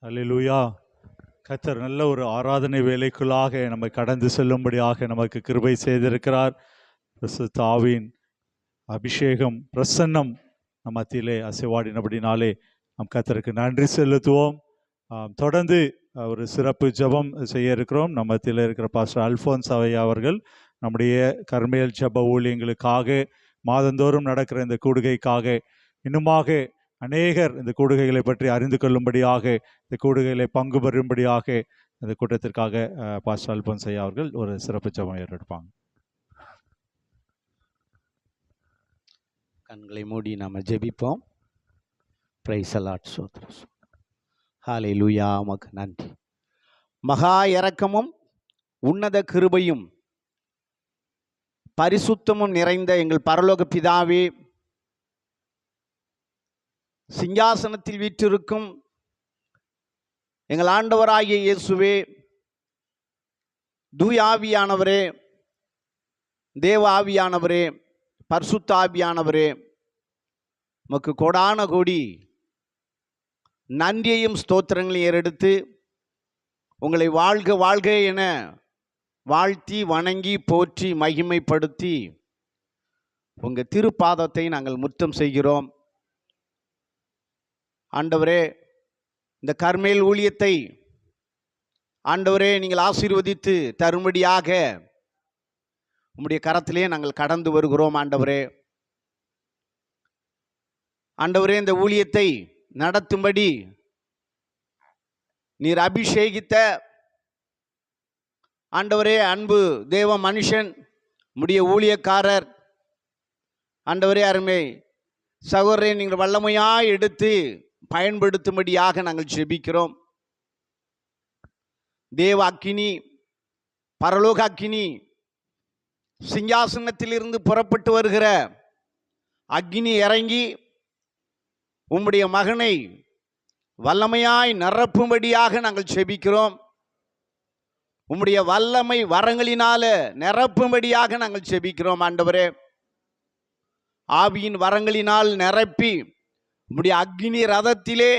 அல்லேலூயா. கர்த்தர் நல்ல ஒரு ஆராதனை வேலைக்குள்ளாக நம்மை கடந்து செல்லும்படியாக நமக்கு கிருபை செய்திருக்கிறார். பரிசுத்த ஆவியின் அபிஷேகம் பிரசன்னம் நம் மத்தியிலே அசைவாடினபடினாலே நம் கர்த்தருக்கு நன்றி செலுத்துவோம். தொடர்ந்து ஒரு சிறப்பு ஜெபம் செய்ய இருக்கிறோம். நம்ம மத்தியில் இருக்கிற பாஸ்டர் அல்ஃபோன்ஸ் அவையா அவர்கள் நம்முடைய கர்மேல் ஜெப ஊழியங்களுக்காக, மாதந்தோறும் நடக்கிற இந்த கூடுகைக்காக, இன்னுமாக அநேகர் இந்த கூடுகைகளை பற்றி அறிந்து கொள்ளும்படியாக, இந்த கூடுகைகளை பங்கு பெறும்படியாக இந்த கூட்டத்திற்காக பாஸ்டர் அல்ஃபோன்ஸ் ஐயா அவர்கள் ஒரு சிறப்பு ஜெபம் ஏறெடுப்பாங்க. கண்களை மூடி நாம் ஜெபிப்போம். Price the Lord. ஸ்தோத்திரம். ஹல்லேலூயா. உமக்கு நன்றி. மகா இரக்கமும் உன்னத கிருபையும் பரிசுத்தமும் நிறைந்த எங்கள் பரலோக பிதாவே, சிங்காசனத்தில் வீற்றிருக்கும் எங்கள் ஆண்டவராகிய இயேசுவே, தூய ஆவியானவரே, தேவ ஆவியானவரே, பரிசுத்த ஆவியானவரே, உமக்கு கோடான கோடி நன்றியையும் ஸ்தோத்திரங்களையும் ஏறெடுத்து உங்களை வாழ்க வாழ்க என வாழ்த்தி வணங்கி போற்றி மகிமைப்படுத்தி உங்கள் திருப்பாதத்தை நாங்கள் முத்தம் செய்கிறோம். ஆண்டவரே, இந்த கர்மேல் ஊழியத்தை ஆண்டவரே நீங்கள் ஆசீர்வதித்து தரும்படியாக உம்முடைய கரத்திலே நாங்கள் கடந்து வருகிறோம். ஆண்டவரே, ஆண்டவரே, இந்த ஊழியத்தை நடத்தும்படி நீர் அபிஷேகித்த ஆண்டவரே அன்பு தேவ மனுஷன், உம்முடைய ஊழியக்காரர் ஆண்டவரே அருமை சகோதரரை நீங்கள் வல்லமையாய் எடுத்து பயன்படுத்தும்படியாக நாங்கள் ஜெபிக்கிறோம். தேவ அக்கினி, பரலோக அக்கினி, சிங்காசனத்திலிருந்து புறப்பட்டு வருகிற அக்கினி இறங்கி உம்முடைய மகனை வல்லமையாய் நிரப்பும்படியாக நாங்கள் ஜெபிக்கிறோம். உம்முடைய வல்லமை வரங்களினால நிரப்பும்படியாக நாங்கள் ஜெபிக்கிறோம். ஆண்டவரே, ஆவியின் வரங்களினால் நிரப்பி உம்முடைய அக்கினி ரதத்திலே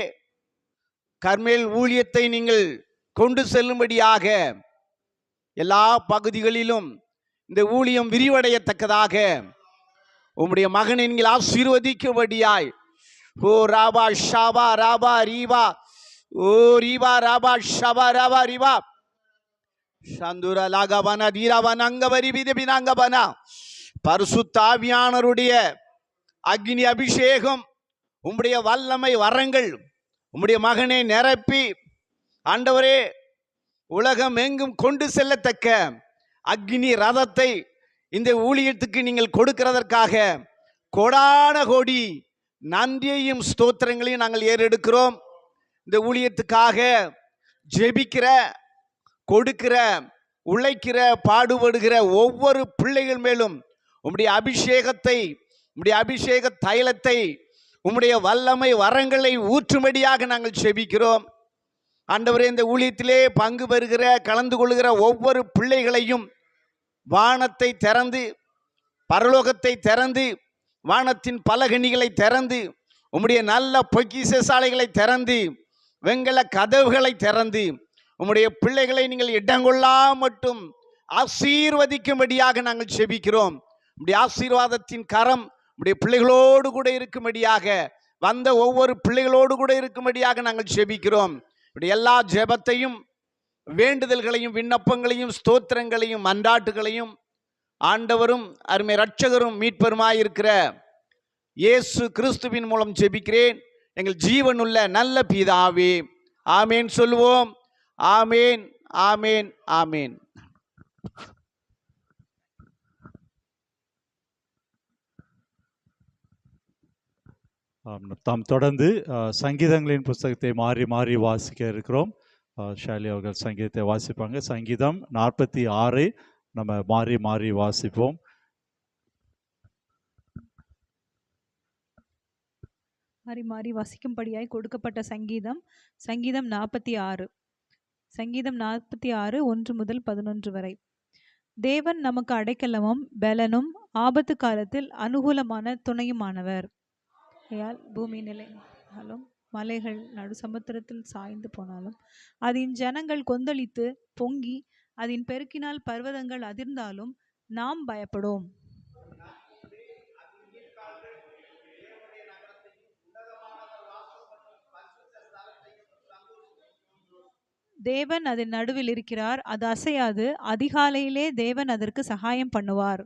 கர்மேல் ஊழியத்தை நீங்கள் கொண்டு செல்லும்படியாக எல்லா பகுதிகளிலும் இந்த ஊழியம் விரிவடையத்தக்கதாக உம்முடைய மகனை நீங்கள் ஆசீர்வதிக்கும்படியாய் ஓ ராபா ஷாபா ராபா ரீவா ஓ ரீவா ராபா ஷபா ராபா ரீவா சந்துர லாகவன தீரவன அங்கவரி விதபினாங்கவன பரிசுத்த ஆவியானவருடைய அக்னி அபிஷேகம், உம்முடைய வல்லமை வரங்கள் உம்முடைய மகனை நிரப்பி ஆண்டவரே உலகம் எங்கும் கொண்டு செல்லத்தக்க அக்னி ரதத்தை இந்த ஊழியத்துக்கு நீங்கள் கொடுக்கிறதற்காக கோடான கோடி நன்றியையும் ஸ்தோத்திரங்களையும் நாங்கள் ஏறெடுக்கிறோம். இந்த ஊழியத்துக்காக ஜெபிக்கிற, கொடுக்கிற, உழைக்கிற, பாடுபடுகிற ஒவ்வொரு பிள்ளைகள் மேலும் உம்முடைய அபிஷேகத்தை, உம்முடைய அபிஷேக தைலத்தை, உம்முடைய வல்லமை வரங்களை ஊற்றும்படியாக நாங்கள் ஜெபிக்கிறோம். ஆண்டவரே, இந்த ஊழியத்திலே பங்கு பெறுகிற, கலந்து கொள்கிற ஒவ்வொரு பிள்ளைகளையும் வானத்தை திறந்து, பரலோகத்தை திறந்து, வானத்தின் பலகணிகளை திறந்து, உம்முடைய நல்ல பொக்கிஷ சாலைகளை திறந்து, வெண்கல கதவுகளை திறந்து, உம்முடைய பிள்ளைகளை நீங்கள் இடங்கொள்ளா மட்டும் ஆசீர்வதிக்கும்படியாக நாங்கள் ஜெபிக்கிறோம். உம்முடைய ஆசீர்வாதத்தின் கரம் உம்முடைய பிள்ளைகளோடு கூட இருக்கும்படியாக, வந்த ஒவ்வொரு பிள்ளைகளோடு கூட இருக்கும்படியாக நாங்கள் ஜெபிக்கிறோம். இப்படி எல்லா ஜெபத்தையும், வேண்டுதல்களையும், விண்ணப்பங்களையும், ஸ்தோத்திரங்களையும், மன்றாட்டுகளையும் ஆண்டவரும் அருமை இரட்சகரும் மீட்பருமாயிருக்கிற இயேசு கிறிஸ்துவின் மூலம் ஜெபிக்கிறேன் எங்கள் ஜீவனுள்ள நல்ல பிதாவே, ஆமேன் சொல்லுவோம். ஆமேன், ஆமேன், ஆமேன். தாம் தொடர்ந்து சங்கீதங்களின் புஸ்தகத்தை மாறி மாறி வாசிக்க இருக்கிறோம். ஷாலி அவர்கள் சங்கீதத்தை வாசிப்பாங்க. சங்கீதம் 46 நம்ம மாறி மாறி வாசிப்போம். மாறி மாறி வாசிக்கும்படியாய் கொடுக்கப்பட்ட சங்கீதம் 46. சங்கீதம் 46 1 முதல் 11 வரை. தேவன் நமக்கு அடைக்கலமும் பலனும் ஆபத்து காலத்தில் அனுகூலமான துணையுமானவர். பூமி நிலை மலைகள் நடு சமுத்திரத்தில் சாய்ந்து போனாலும், அதன் ஜனங்கள் கொந்தளித்து பொங்கி, அதன் பெருக்கினால் பர்வதங்கள் அதிர்ந்தாலும் நாம் பயப்படோம். தேவன் அதன் நடுவில் இருக்கிறார், அது அசையாது. அதிகாலையிலே தேவன் அதற்கு சகாயம் பண்ணுவார்.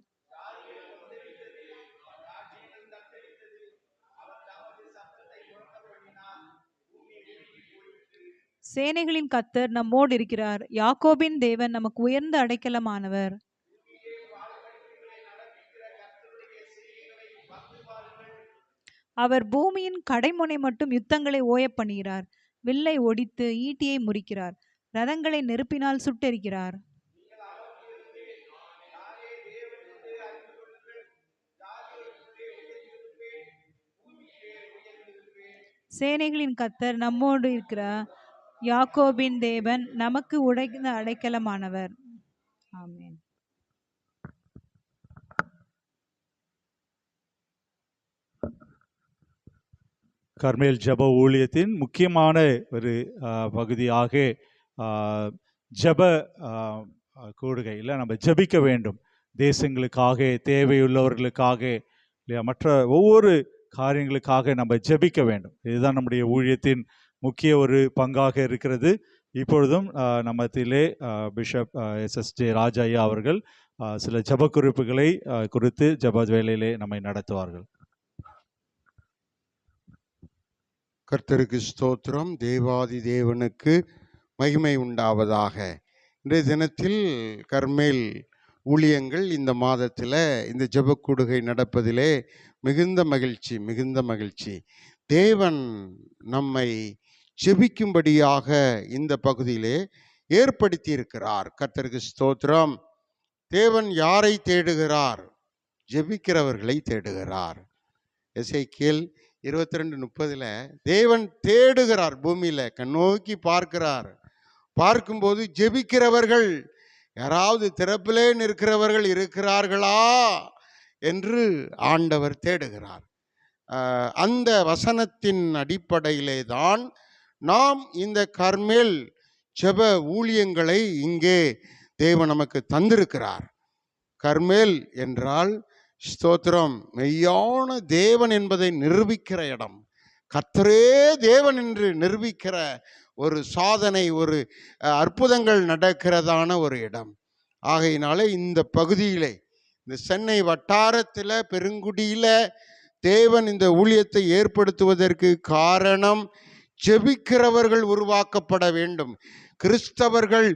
சேனைகளின் கர்த்தர் நம்மோடு இருக்கிறார். யாக்கோபின் தேவன் நமக்கு உயர்ந்த அடைக்கலமானவர். அவர் பூமியின் கடைமுனை மட்டும் யுத்தங்களை ஓயப் பண்ணுகிறார். வில்லை ஒடித்து ஈட்டியை முறிக்கிறார். ரதங்களை நெருப்பினால் சுட்டெரிக்கிறார். சேனைகளின் கர்த்தர் நம்மோடு இருக்கிறார். யாக்கோபின் தேவன் நமக்கு உடைந்த அடைக்கலமானவர். ஆமென். கர்மேல் ஜெப ஊழியத்தின் முக்கியமான ஒரு பகுதியாக ஜெப கூடுகையில் நம்ம ஜெபிக்க வேண்டும். தேசங்களுக்காக, தேவையுள்ளவர்களுக்காக, இல்லையா, மற்ற ஒவ்வொரு காரியங்களுக்காக நம்ம ஜெபிக்க வேண்டும். இதுதான் நம்முடைய ஊழியத்தின் முக்கிய ஒரு பங்காக இருக்கிறது. இப்பொழுதும் நம்மத்திலே பிஷப் SSJ ராஜா ஐயா அவர்கள் சில ஜெப குறிப்புகளை குறித்து ஜெப வேளையிலே நம்மை நடத்துவார்கள். கர்த்தருக்கு ஸ்தோத்திரம். தேவாதி தேவனுக்கு மகிமை உண்டாவதாக. இன்றைய தினத்தில் கர்மேல் ஊழியங்கள் இந்த மாதத்தில் இந்த ஜெபக்கூடுகை நடப்பதிலே மிகுந்த மகிழ்ச்சி. தேவன் நம்மை ஜெபிக்கும்படியாக இந்த பகுதியிலே ஏற்படுத்தி இருக்கிறார். கர்த்தருக்கு ஸ்தோத்திரம். தேவன் யாரை தேடுகிறார்? ஜெபிக்கிறவர்களை தேடுகிறார். எசேக்கியேல் 22:30 தேவன் தேடுகிறார். பூமியில கண்ணோக்கி பார்க்கிறார். பார்க்கும்போது ஜெபிக்கிறவர்கள், யாராவது திறப்பிலே நிற்கிறவர்கள் இருக்கிறார்களா என்று ஆண்டவர் தேடுகிறார். அந்த வசனத்தின் அடிப்படையிலே தான் நாம் இந்த கர்மேல் ஜெப ஊழியங்களை இங்கே தேவன் நமக்கு தந்திருக்கிறார். கர்மேல் என்றால் ஸ்தோத்திரம், மெய்யான தேவன் என்பதை நிரூபிக்கிற இடம். கர்த்தரே தேவன் என்று நிரூபிக்கிற ஒரு சாதனை, ஒரு அற்புதங்கள் நடக்கிறதான ஒரு இடம். ஆகையினால இந்த பகுதியிலே, இந்த சென்னை வட்டாரத்தில் பெருங்குடியில் தேவன் இந்த ஊழியத்தை ஏற்படுத்துவதற்கு காரணம், ஜெபிக்கிறவர்கள் உருவாக்கப்பட வேண்டும். கிறிஸ்தவர்கள்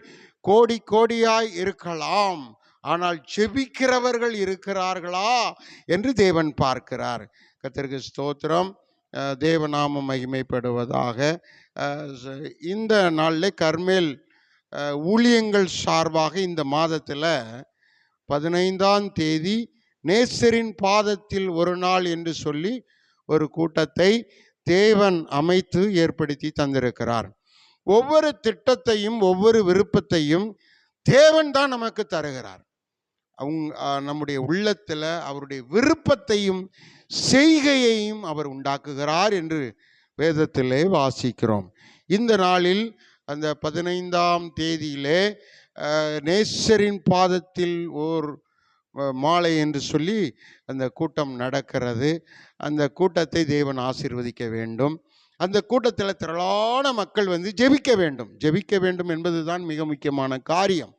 கோடி கோடியாய் இருக்கலாம், ஆனால் ஜெபிக்கிறவர்கள் இருக்கிறார்களா என்று தேவன் பார்க்கிறார். கர்த்தருக்கு ஸ்தோத்திரம். தேவநாமம் மகிமைப்படுவதாக. இந்த நாளில் கர்மேல் ஊழியங்கள் சார்பாக இந்த மாதத்தில் 15ஆம் தேதி நேசரின் பாதத்தில் ஒரு நாள் என்று சொல்லி ஒரு கூட்டத்தை தேவன் அமைத்து ஏற்படுத்தி தந்திருக்கிறார். ஒவ்வொரு திட்டத்தையும் ஒவ்வொரு விருப்பத்தையும் தேவன் தான் நமக்கு தருகிறார். நம்முடைய உள்ளத்தில் அவருடைய விருப்பத்தையும் செய்கையையும் அவர் உண்டாக்குகிறார் என்று வேதத்திலே வாசிக்கிறோம். இந்த நாளில் அந்த 15ஆம் தேதியிலே நேசரின் பாதத்தில் ஓர் மாலை என்று சொல்லி அந்த கூட்டம் நடக்கிறது. அந்த கூட்டத்தை தேவன் ஆசீர்வதிக்க வேண்டும். அந்த கூட்டத்தில் திரளான மக்கள் வந்து ஜெபிக்க வேண்டும் என்பதுதான் மிக முக்கியமான காரியம்.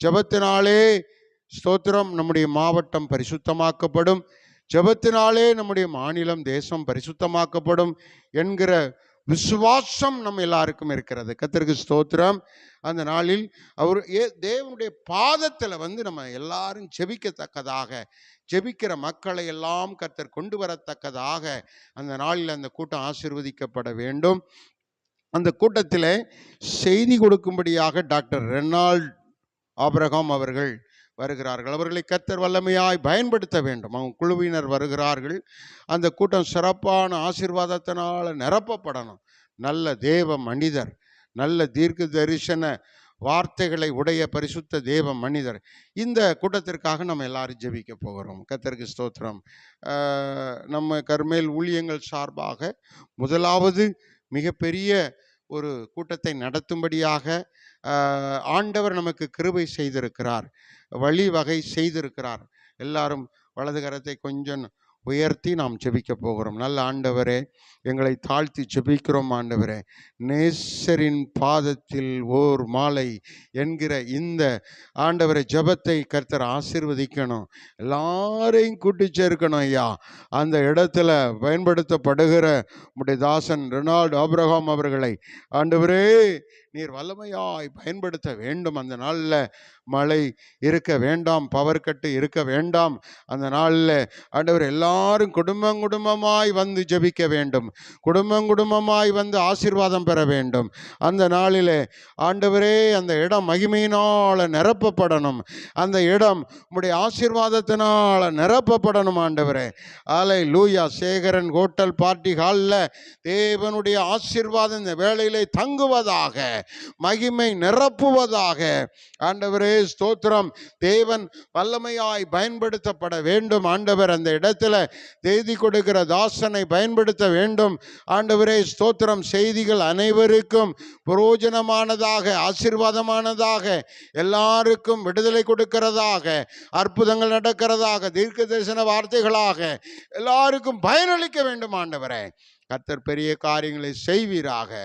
ஜெபத்தினாலே ஸ்தோத்திரம், நம்முடைய மாவட்டம் பரிசுத்தமாக்கப்படும். ஜெபத்தினாலே நம்முடைய மாநிலம், தேசம் பரிசுத்தமாக்கப்படும் என்கிற விசுவாசம் நம்ம எல்லாருக்கும் இருக்கிறது. கர்த்தருக்கு ஸ்தோத்திரம். அந்த நாளில் அவர் தேவனுடைய பாதத்தில் வந்து நம்ம எல்லாரும் ஜெபிக்கத்தக்கதாக, ஜெபிக்கிற மக்களை எல்லாம் கர்த்தர் கொண்டு வரத்தக்கதாக அந்த நாளில் அந்த கூட்டம் ஆசீர்வதிக்கப்பட வேண்டும். அந்த கூட்டத்தில் செய்தி கொடுக்கும்படியாக டாக்டர் ரெனால்ட் ஆபிரகாம் அவர்கள் வருகிறார்கள். அவர்களை கர்த்தர் வல்லமையாய் பயன்படுத்த வேண்டும். அவங்க குழுவினர் வருகிறார்கள். அந்த கூட்டம் சிறப்பான ஆசீர்வாதத்தினால் நிரப்பப்படணும். நல்ல தேவ மனிதர், நல்ல தீர்க்க தரிசன வார்த்தைகளை உடைய பரிசுத்த தேவ மனிதர். இந்த கூட்டத்திற்காக நம்ம எல்லாரும் ஜெபிக்க போகிறோம். கர்த்தருக்கு ஸ்தோத்திரம். நம்ம கர்மேல் ஊழியங்கள் சார்பாக முதலாவது மிகப்பெரிய ஒரு கூட்டத்தை நடத்தும்படியாக ஆண்டவர் நமக்கு கிருபை செய்திருக்கிறார், வழிவகை செய்திருக்கிறார். எல்லாரும் வலது கரத்தை கொஞ்சம் உயர்த்தி நாம் ஜெபிக்க போகிறோம். நல்ல ஆண்டவரே, எங்களை தாழ்த்தி ஜெபிக்கிறோம். ஆண்டவரே, நேசரின் பாதத்தில் ஓர் மாலை என்கிற இந்த ஆண்டவரை ஜெபத்தை கர்த்தர் ஆசீர்வதிக்கணும், எல்லாரையும் கூட்டி சேர்க்கணும் ஐயா. அந்த இடத்துல பயன்படுத்தப்படுகிற உம்முடைய தாசன் ரெனால்டு ஆபிரகாம் அவர்களை ஆண்டவரே நீர் வல்லமையாய் பயன்படுத்த வேண்டும். அந்த நாளில் மழை இருக்க வேண்டாம், பவர் கட்டு இருக்க வேண்டாம். அந்த நாளில் ஆண்டவர் எல்லாரும் குடும்பமாய் வந்து ஜெபிக்க வேண்டும், குடும்பமாய் வந்து ஆசீர்வாதம் பெற வேண்டும். அந்த நாளில் ஆண்டவரே அந்த இடம் மகிமையினால் நிரப்பப்படணும், அந்த இடம் உம்முடைய ஆசீர்வாதத்தினால் நிரப்பப்படணும். ஆண்டவரே அல்லேலூயா. சேகரன் ஹோட்டல் பார்ட்டி ஹாலில் தேவனுடைய ஆசீர்வாதம் இந்த வேளையிலே தங்குவதாக, மகிமை நிரப்புவதாக. ஆண்டவரே ஸ்தோத்திரம். தேவன் வல்லமையாய் பயன்படுத்தப்பட வேண்டும். ஆண்டவர் அந்த இடத்துல செய்தி கொடுக்கிற தாசனை பயன்படுத்த வேண்டும். ஆண்டவரே ஸ்தோத்திரம். செய்திகள் அனைவருக்கும் பிரயோஜனமானதாக, ஆசீர்வாதமானதாக, எல்லாருக்கும் விடுதலை கொடுக்கிறதாக, அற்புதங்கள் நடக்கிறதாக, தீர்க்க தரிசன வார்த்தைகளாக எல்லாருக்கும் பயனளிக்க வேண்டும். ஆண்டவரே கர்த்தர் பெரிய காரியங்களை செய்வீராக.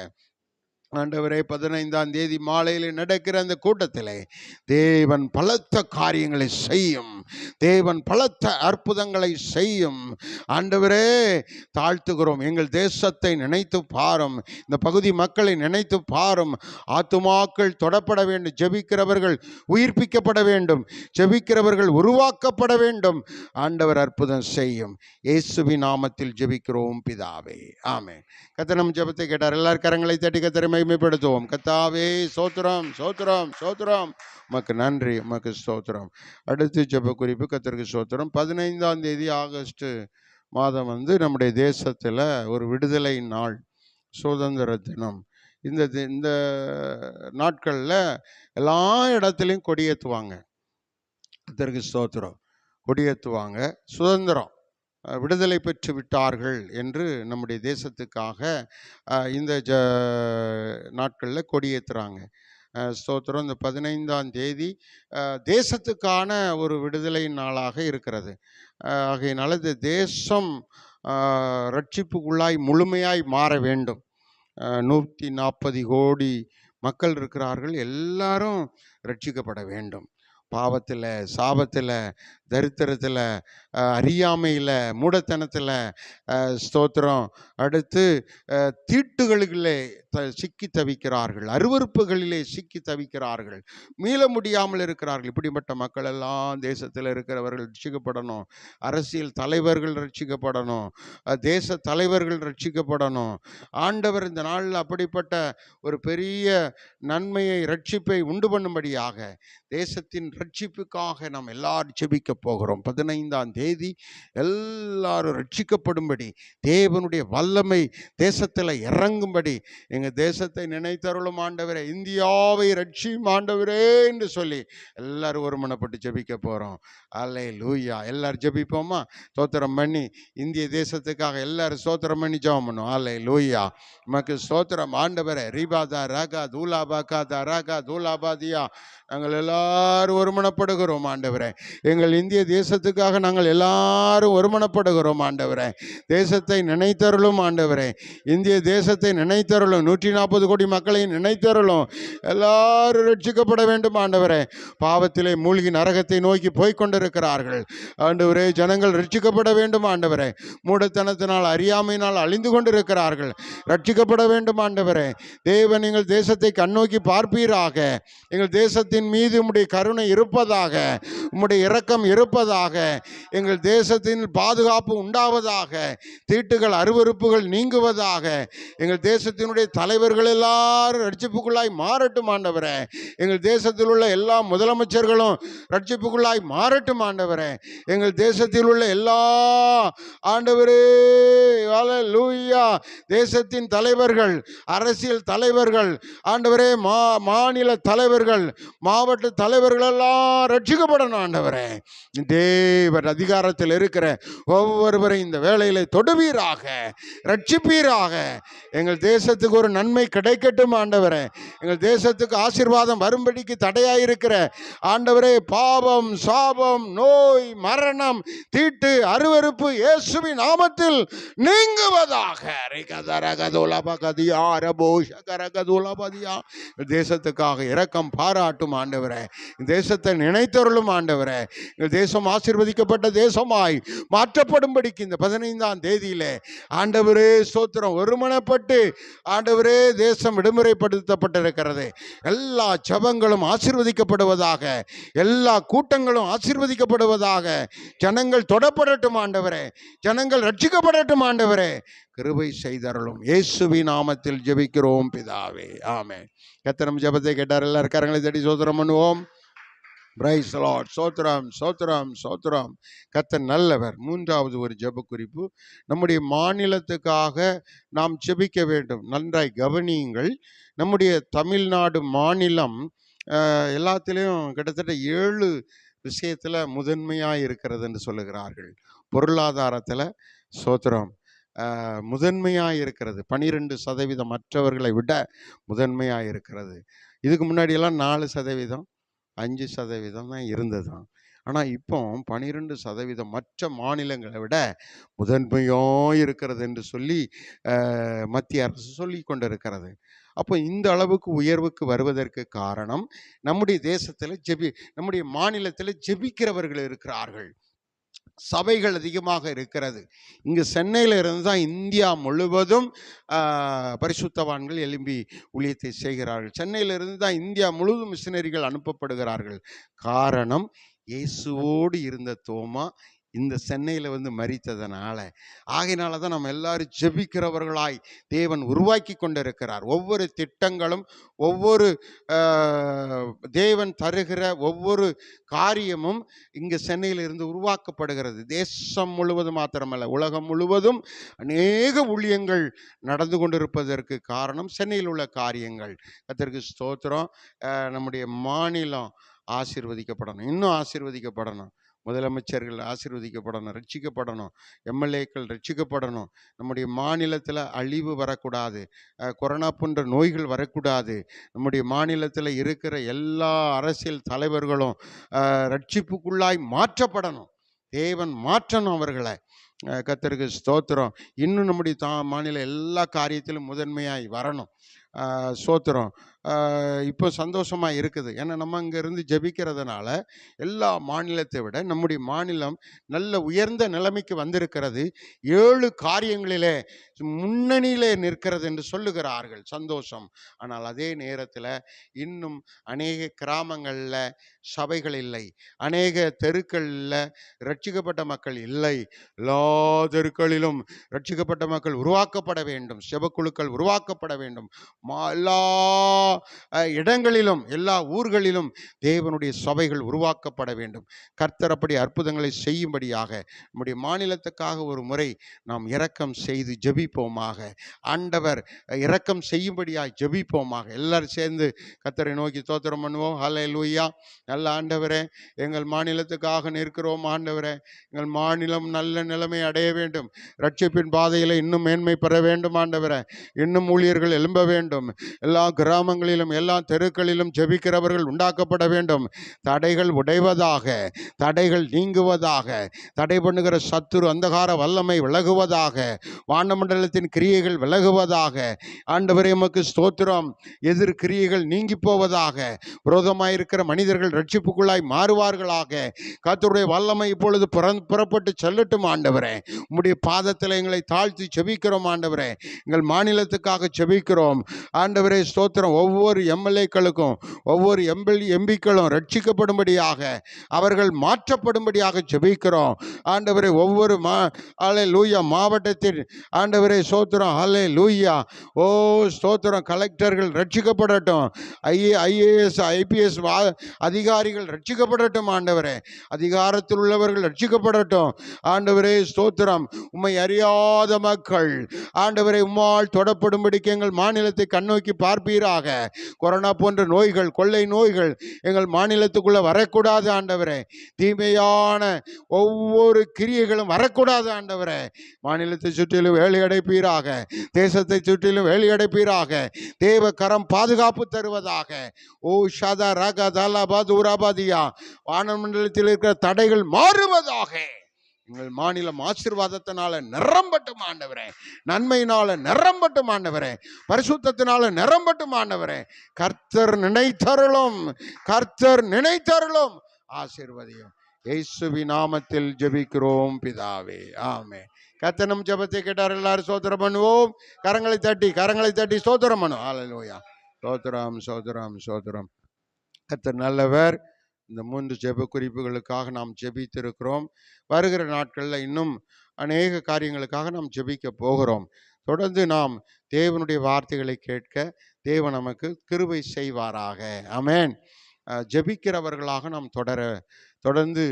ஆண்டவரே 15ஆம் தேதி மாலையில் நடக்கிற அந்த கூட்டத்திலே தேவன் பலத்த காரியங்களை செய்யும், தேவன் பலத்த அற்புதங்களை செய்யும். ஆண்டவரே தாழ்த்துகிறோம். எங்கள் தேசத்தை நினைத்து பாரும், இந்த பகுதி மக்களை நினைத்து பாரும். ஆத்துமாக்கள் தொடப்பட வேண்டும், ஜெபிக்கிறவர்கள் உயிர்ப்பிக்கப்பட வேண்டும், ஜெபிக்கிறவர்கள் உருவாக்கப்பட வேண்டும். ஆண்டவர் அற்புதம் செய்யும். இயேசுவின் நாமத்தில் ஜெபிக்கிறோம் பிதாவே, ஆமென். கர்த்தர் நம் ஜெபத்தை கேட்டார். எல்லாரும் கரங்களை தட்டி கர்த்தரை மகிமைப்படுத்துவோம். கர்த்தாவே ஸ்தோத்திரம், ஸ்தோத்திரம், ஸ்தோத்திரம், உமக்கு நன்றி, உமக்கு ஸ்தோத்திரம். அடுத்து ஜெப குறிப்பு. கர்த்தருக்கு ஸ்தோத்திரம். 15ஆம் தேதி ஆகஸ்ட் மாதம் நம்முடைய தேசத்தில் ஒரு விடுதலை நாள், சுதந்திர தினம். இந்த நாட்களில் எல்லா இடத்துலையும் கொடியேற்றுவாங்க. கர்த்தருக்கு ஸ்தோத்திரம். கொடியேற்றுவாங்க. சுதந்திரம், விடுதலை பெற்று விட்டார்கள் என்று நம்முடைய தேசத்துக்காக இந்த நாட்களில் கொடியேற்றுறாங்க. ஸ்தோத்திரம். இந்த 15ஆம் தேதி தேசத்துக்கான ஒரு விடுதலை நாளாக இருக்கிறது. ஆகையினால இந்த தேசம் ரட்சிப்புக்குள்ளாய் முழுமையாய் மாற வேண்டும். 140 கோடி மக்கள் இருக்கிறார்கள், எல்லாரும் ரட்சிக்கப்பட வேண்டும். பாவத்தில், சாபத்தில், தரித்திரத்தில், அறியாமையில், மூடத்தனத்தில், ஸ்தோத்திரம். அடுத்து தீட்டுகளிலே சிக்கி தவிக்கிறார்கள், அருவருப்புகளிலே சிக்கி தவிக்கிறார்கள், மீள முடியாமல் இருக்கிறார்கள். இப்படிப்பட்ட மக்கள் எல்லாம் தேசத்தில் இருக்கிறவர்கள் ரட்சிக்கப்படணும். அரசியல் தலைவர்கள் ரட்சிக்கப்படணும், தேச தலைவர்கள் ரட்சிக்கப்படணும். ஆண்டவர் இந்த நாளில் அப்படிப்பட்ட ஒரு பெரிய நன்மையை, ரட்சிப்பை உண்டு பண்ணும்படியாக தேசத்தின் ரட்சிப்புக்காக நாம் எல்லாரும் ஜெபிக்க போகிறோம். 15ஆம் தேதி எல்லாரும் ரட்சிக்கப்படும்படி, தேவனுடைய வல்லமை தேசத்தில் இறங்கும்படி எங்கள் தேசத்தை நினைத்தருளும் ஆண்டவரே. இந்தியாவை ரட்சியும் ஆண்டவரே என்று சொல்லி எல்லாரும் ஒருமனப்பட்டு ஜெபிக்க போகிறோம். அல்லேலூயா. எல்லாரும் ஜெபிப்போமா? ஸ்தோத்திரம் பண்ணி இந்திய தேசத்துக்காக எல்லாரும் ஸ்தோத்திரம் பண்ணி ஜெபம் பண்ணுவோம். அல்லேலூயா. நமக்கு ஸ்தோத்திரம் ஆண்டவரே. ரீபாதா ராகா தூலாபாக்கா தராகா தூலாபாதியா. நாங்கள் எல்லாரும் ஒருமனப்படுகிறோம் ஆண்டவரே. எங்கள் இந்திய தேசத்துக்காக நாங்கள் எல்லாரும் ஒருமனப்படுகிறோம் ஆண்டவரே. தேசத்தை நினைத்தருளும் ஆண்டவரே. இந்திய தேசத்தை நினைத்தருளும். 140 கோடி மக்களை நினைத்தருளும். எல்லாரும் ரட்சிக்கப்பட வேண்டும் ஆண்டவரே. பாவத்திலே மூழ்கி நரகத்தை நோக்கி போய்கொண்டிருக்கிறார்கள் ஆண்டவரே. ஜனங்கள் ரட்சிக்கப்பட வேண்டும் ஆண்டவரே. மூடத்தனத்தினால், அறியாமையினால் அழிந்து கொண்டிருக்கிறார்கள். ரட்சிக்கப்பட வேண்டும் ஆண்டவரே. தேவன் எங்கள் தேசத்தை கண்ணோக்கி பார்ப்பீராக. எங்கள் தேசத்தின் மீது உம்முடைய கருணை இருப்பதாக, உம்முடைய இரக்கம் இருப்பதாக. எங்கள் தேசத்தின் பாதுகாப்பு உண்டாவதாக, தீட்டுகள், அருவருப்புகள் நீங்குவதாக. எங்கள் தேசத்தினுடைய தலைவர்கள் எல்லாரும் ரட்சிப்புக்குள்ளாய் மாறட்டும் ஆண்டவரே. எங்கள் தேசத்தில் உள்ள எல்லா முதலமைச்சர்களும் ரட்சிப்புக்குள்ளாய் மாறட்டும் ஆண்டவரே. எங்கள் தேசத்தில் உள்ள எல்லா ஆண்டவரே அல்லேலூயா தேசத்தின் தலைவர்கள், அரசியல் தலைவர்கள் ஆண்டவரே, மாநில தலைவர்கள், மாவட்ட தலைவர்கள் எல்லாம் ரட்சிக்கப்படணும் ஆண்டவரே. தேவர் அதிகாரத்தில் இருக்கிற ஒவ்வொருவரை இந்த வேளையிலே தொடுவீராக, ரட்சிப்பீராக. எங்கள் தேசத்துக்கு ஒரு நன்மை கிடைக்கட்டும் ஆண்டவரே. எங்கள் தேசத்துக்கு ஆசீர்வாதம் வரும்படிக்கு தடையாயிருக்கிற ஆண்டவரே பாவம், சாபம், நோய், மரணம், தீட்டு, அருவருப்பு இயேசுவின் நாமத்தில் நீங்குவதாக. தேசத்துக்காக இரக்கம் பாராட்டும் ஆண்டவரே. தேசத்தை நினைத்தருளும் ஆண்டவரே. எங்கள் தேசம் ஆசீர்வதிக்கப்பட்ட தேசமாய் மாற்றப்படும்படிக்கு இந்த 15ஆம் தேதியிலே ஆண்டவரே ஸ்தோத்திரம் ஒருமனப்பட்டு ஆண்டவரே தேசம் விடுமுறைப்படுத்தப்பட்டிருக்கிறது. எல்லா ஜெபங்களும் ஆசீர்வதிக்கப்படுவதாக, எல்லா கூட்டங்களும் ஆசீர்வதிக்கப்படுவதாக. ஜனங்கள் தொடப்படட்டும் ஆண்டவரே, ஜனங்கள் ரட்சிக்கப்படட்டும் ஆண்டவரே. கிருபை செய்தருளும். இயேசுவின் நாமத்தில் ஜெபிக்கிறோம் பிதாவே, ஆமென். கர்த்தர் ஜெபத்தை கேட்டார். எல்லாரும் கரங்களை தட்டி ஸ்தோத்திரம் பண்ணுவோம். Praise the Lord. சோத்ரம் சோத்ரம் சோத்ரம். கர்த்தர் நல்லவர். மூன்றாவது ஒரு ஜெப குறிப்பு, நம்முடைய மாநிலத்துக்காக நாம் ஜெபிக்க வேண்டும். நன்றாய் கவனியுங்கள். நம்முடைய தமிழ்நாடு மாநிலம் எல்லாத்திலையும் கிட்டத்தட்ட 7 விஷயத்தில் முதன்மையாக இருக்கிறது என்று சொல்லுகிறார்கள். பொருளாதாரத்தில் சோத்திரம் முதன்மையாக இருக்கிறது. 12% மற்றவர்களை விட முதன்மையாக இருக்கிறது. இதுக்கு முன்னாடியெல்லாம் 4%, 5% தான் இருந்தது. ஆனால் இப்போ 12% மற்ற மாநிலங்களை விட முதன்மையாக இருக்கிறது என்று சொல்லி மத்திய அரசு சொல்லி கொண்டிருக்கிறது. அப்போ இந்த அளவுக்கு உயர்வுக்கு வருவதற்கு காரணம் நம்முடைய தேசத்தில் நம்முடைய மாநிலத்தில் ஜெபிக்கிறவர்கள் இருக்கிறார்கள். சபைகள் அதிகமாக இருக்கிறது. இங்கு சென்னையில் இருந்து தான் இந்தியா முழுவதும் பரிசுத்தவான்கள் எழும்பி ஊழியத்தை செய்கிறார்கள். சென்னையிலிருந்து தான் இந்தியா முழுவதும் மிஷனரிகள் அனுப்பப்படுகிறார்கள். காரணம், இயேசுவோடு இருந்த தோமா இந்த சென்னையில் வந்து மரித்ததனால. ஆகையினால தான் நம்ம எல்லாரும் ஜெபிக்கிறவர்களாய் தேவன் உருவாக்கி கொண்டிருக்கிறார். ஒவ்வொரு திட்டங்களும், ஒவ்வொரு தேவன் தருகிற ஒவ்வொரு காரியமும் இங்கே சென்னையில் இருந்து உருவாக்கப்படுகிறது. தேசம் முழுவதும் மாத்திரமல்ல, உலகம் முழுவதும் அநேக ஊழியங்கள் நடந்து கொண்டிருப்பதற்கு காரணம் சென்னையில் உள்ள காரியங்கள். கர்த்தருக்கு ஸ்தோத்திரம். நம்முடைய மாநிலம் ஆசீர்வதிக்கப்படணும், இன்னும் ஆசீர்வதிக்கப்படணும். முதலமைச்சர்கள் ஆசீர்வதிக்கப்படணும், ரட்சிக்கப்படணும். எம்எல்ஏக்கள் ரட்சிக்கப்படணும். நம்முடைய மாநிலத்தில் அழிவு வரக்கூடாது, கொரோனா போன்ற நோய்கள் வரக்கூடாது. நம்முடைய மாநிலத்தில் இருக்கிற எல்லா அரசியல் தலைவர்களும் ரட்சிப்புக்குள்ளாய் மாற்றப்படணும். தேவன் மாற்றணும் அவர்களை. கர்த்தருக்கு ஸ்தோத்திரம். இன்னும் நம்முடைய மாநில எல்லா காரியத்திலும் முதன்மையாய் வரணும். ஸ்தோத்திரம். இப்போ சந்தோஷமாக இருக்குது. ஏன்னா நம்ம இங்கேருந்து ஜெபிக்கிறதுனால எல்லா மாநிலத்தை விட நம்முடைய மாநிலம் நல்ல உயர்ந்த நிலைமைக்கு வந்திருக்கிறது. 7 காரியங்களிலே முன்னணியிலே நிற்கிறது என்று சொல்லுகிறார்கள். சந்தோஷம். ஆனால் அதே நேரத்தில் இன்னும் அநேக கிராமங்களில் சபைகள் இல்லை, அநேக தெருக்களில் ரட்சிக்கப்பட்ட மக்கள் இல்லை. எல்லா தெருக்களிலும் ரட்சிக்கப்பட்ட மக்கள் உருவாக்கப்பட வேண்டும். செபக்குழுக்கள் உருவாக்கப்பட வேண்டும். எல்லா இடங்களிலும், எல்லா ஊர்களிலும் தேவனுடைய சபைகள் உருவாக்கப்பட வேண்டும். கர்த்தர் அப்படி அற்புதங்களை செய்யும்படியாக நம்முடைய மாநிலத்துக்காக ஒரு முறை நாம் இரக்கம் செய்து ஜெபிப்போமாக. ஆண்டவர் இரக்கம் செய்யும்படியாக ஜெபிப்போமாக. எல்லாரும் சேர்ந்து கர்த்தரை நோக்கி ஸ்தோத்திரம் பண்ணுவோம். ஹல்லேலூயா. நல்ல ஆண்டவரே, எங்கள் மாநிலத்துக்காக நிற்கிறோம். ஆண்டவரே, எங்கள் மாநிலம் நல்ல நிலைமை அடைய வேண்டும். ரட்சிப்பின் பாதையில் இன்னும் மேன்மை பெற வேண்டும். ஆண்டவரே, இன்னும் ஊழியர்கள் எழும்ப வேண்டும். எல்லா கிராமங்களிலும், எல்லா தெருக்களிலும் ஜெபிக்கிறவர்கள் உண்டாக்கப்பட வேண்டும். தடைகள் உடைவதாக, தடைகள் நீங்குவதாக, தடை பண்ணுகிற சத்துரு அந்தகார வல்லமை விலகுவதாக, வானமண்டலத்தின் கிரியைகள் விலகுவதாக. ஆண்டவரே உமக்கு ஸ்தோத்திரம். எதிர் கிரியைகள் நீங்கி போவதாக. விரோதமாயிருக்கிற மனிதர்கள் ரட்சிப்புக்குள்ளாய் மாறுவார்களாக. கர்த்தருடைய வல்லமை இப்பொழுது புறப்பட்டு செல்லட்டும். ஆண்டவரே, உம்முடைய பாதத்தில் எங்களை தாழ்த்தி ஜெபிக்கிறோம். ஆண்டவரே, எங்கள் மாநிலத்துக்காக ஜெபிக்கிறோம். ஆண்டவரே ஸ்தோத்திரம். ஒவ்வொரு எம்எல்ஏக்களுக்கும், ஒவ்வொரு எம்பிக்களும் ரட்சிக்கப்படும்படியாக, அவர்கள் மாற்றப்படும்படியாக ஜெபிக்கிறோம். ஆண்டவரே, ஒவ்வொரு ஹல்லேலூயா மாவட்டத்தின் ஆண்டவரே ஸ்தோத்திரம். ஹல்லேலூயா. ஓ ஸ்தோத்திரம். கலெக்டர்கள் ரட்சிக்கப்படட்டும். ஐஏஎஸ் ஐபிஎஸ் அதிகாரிகள் ரட்சிக்கப்படட்டும். ஆண்டவரே, அதிகாரத்தில் உள்ளவர்கள் ரட்சிக்கப்படட்டும். ஆண்டவரே ஸ்தோத்திரம். உம்மை அறியாத மக்கள் ஆண்டவரை உம்மால் தொடப்படும்படிக்கு எங்கள் மாநிலத்தை கண்ணோக்கி பார்ப்பீராக. கொரோனா போன்ற நோய்கள், கொள்ளை நோய்கள் எங்கள் மாநிலத்துக்குள்ள வரக்கூடாது ஆண்டவரே. தீமையான ஒவ்வொரு கிரியைகளும் வரக்கூடாது ஆண்டவரே. மாநிலத்தை சுற்றிலும் வேலி அடைப்பீராக, தேசத்தை சுற்றிலும் வேலி அடைப்பீராக. தேவ கரம் பாதுகாப்பு தருவதாக. ஓ ஷாதா ராகா தாலாபா தூராபாதியா, வானமண்டலத்தில் இருக்கிற தடைகள் மாறுவதாக. எங்கள் மாநிலம் ஆசீர்வாதத்தினால நிரம்பட்டும் ஆண்டவரே, நன்மையினால நிரம்பட்டும் ஆண்டவரே, பரிசுத்தத்தினால நிரம்பட்டும் ஆண்டவரே. கர்த்தர் நினைத்தருளும், கர்த்தர் நினைத்தருளும். ஆசீர்வதியும். இயேசுவின் நாமத்தில் ஜெபிக்கிறோம் பிதாவே, ஆமென். கர்த்தர் நம் ஜெபத்தை கேட்டார். எல்லாரும் ஸ்தோத்திரம் பண்ணுவோம். கரங்களை தட்டி ஸ்தோத்திரம் பண்ணுவோம். ஹல்லேலூயா. ஸ்தோத்திரம், ஸ்தோத்திரம், ஸ்தோத்திரம். கர்த்தர் நல்லவர். இந்த 3 ஜெப குறிப்புகளுக்காக நாம் ஜெபித்திருக்கிறோம். வருகிற நாட்களில் இன்னும் அநேக காரியங்களுக்காக நாம் ஜெபிக்க போகிறோம். தொடர்ந்து நாம் தேவனுடைய வார்த்தைகளை கேட்க தேவன் நமக்கு கிருபை செய்வாராக. ஆமென். ஜெபிக்கிறவர்களாக நாம் தொடர்ந்து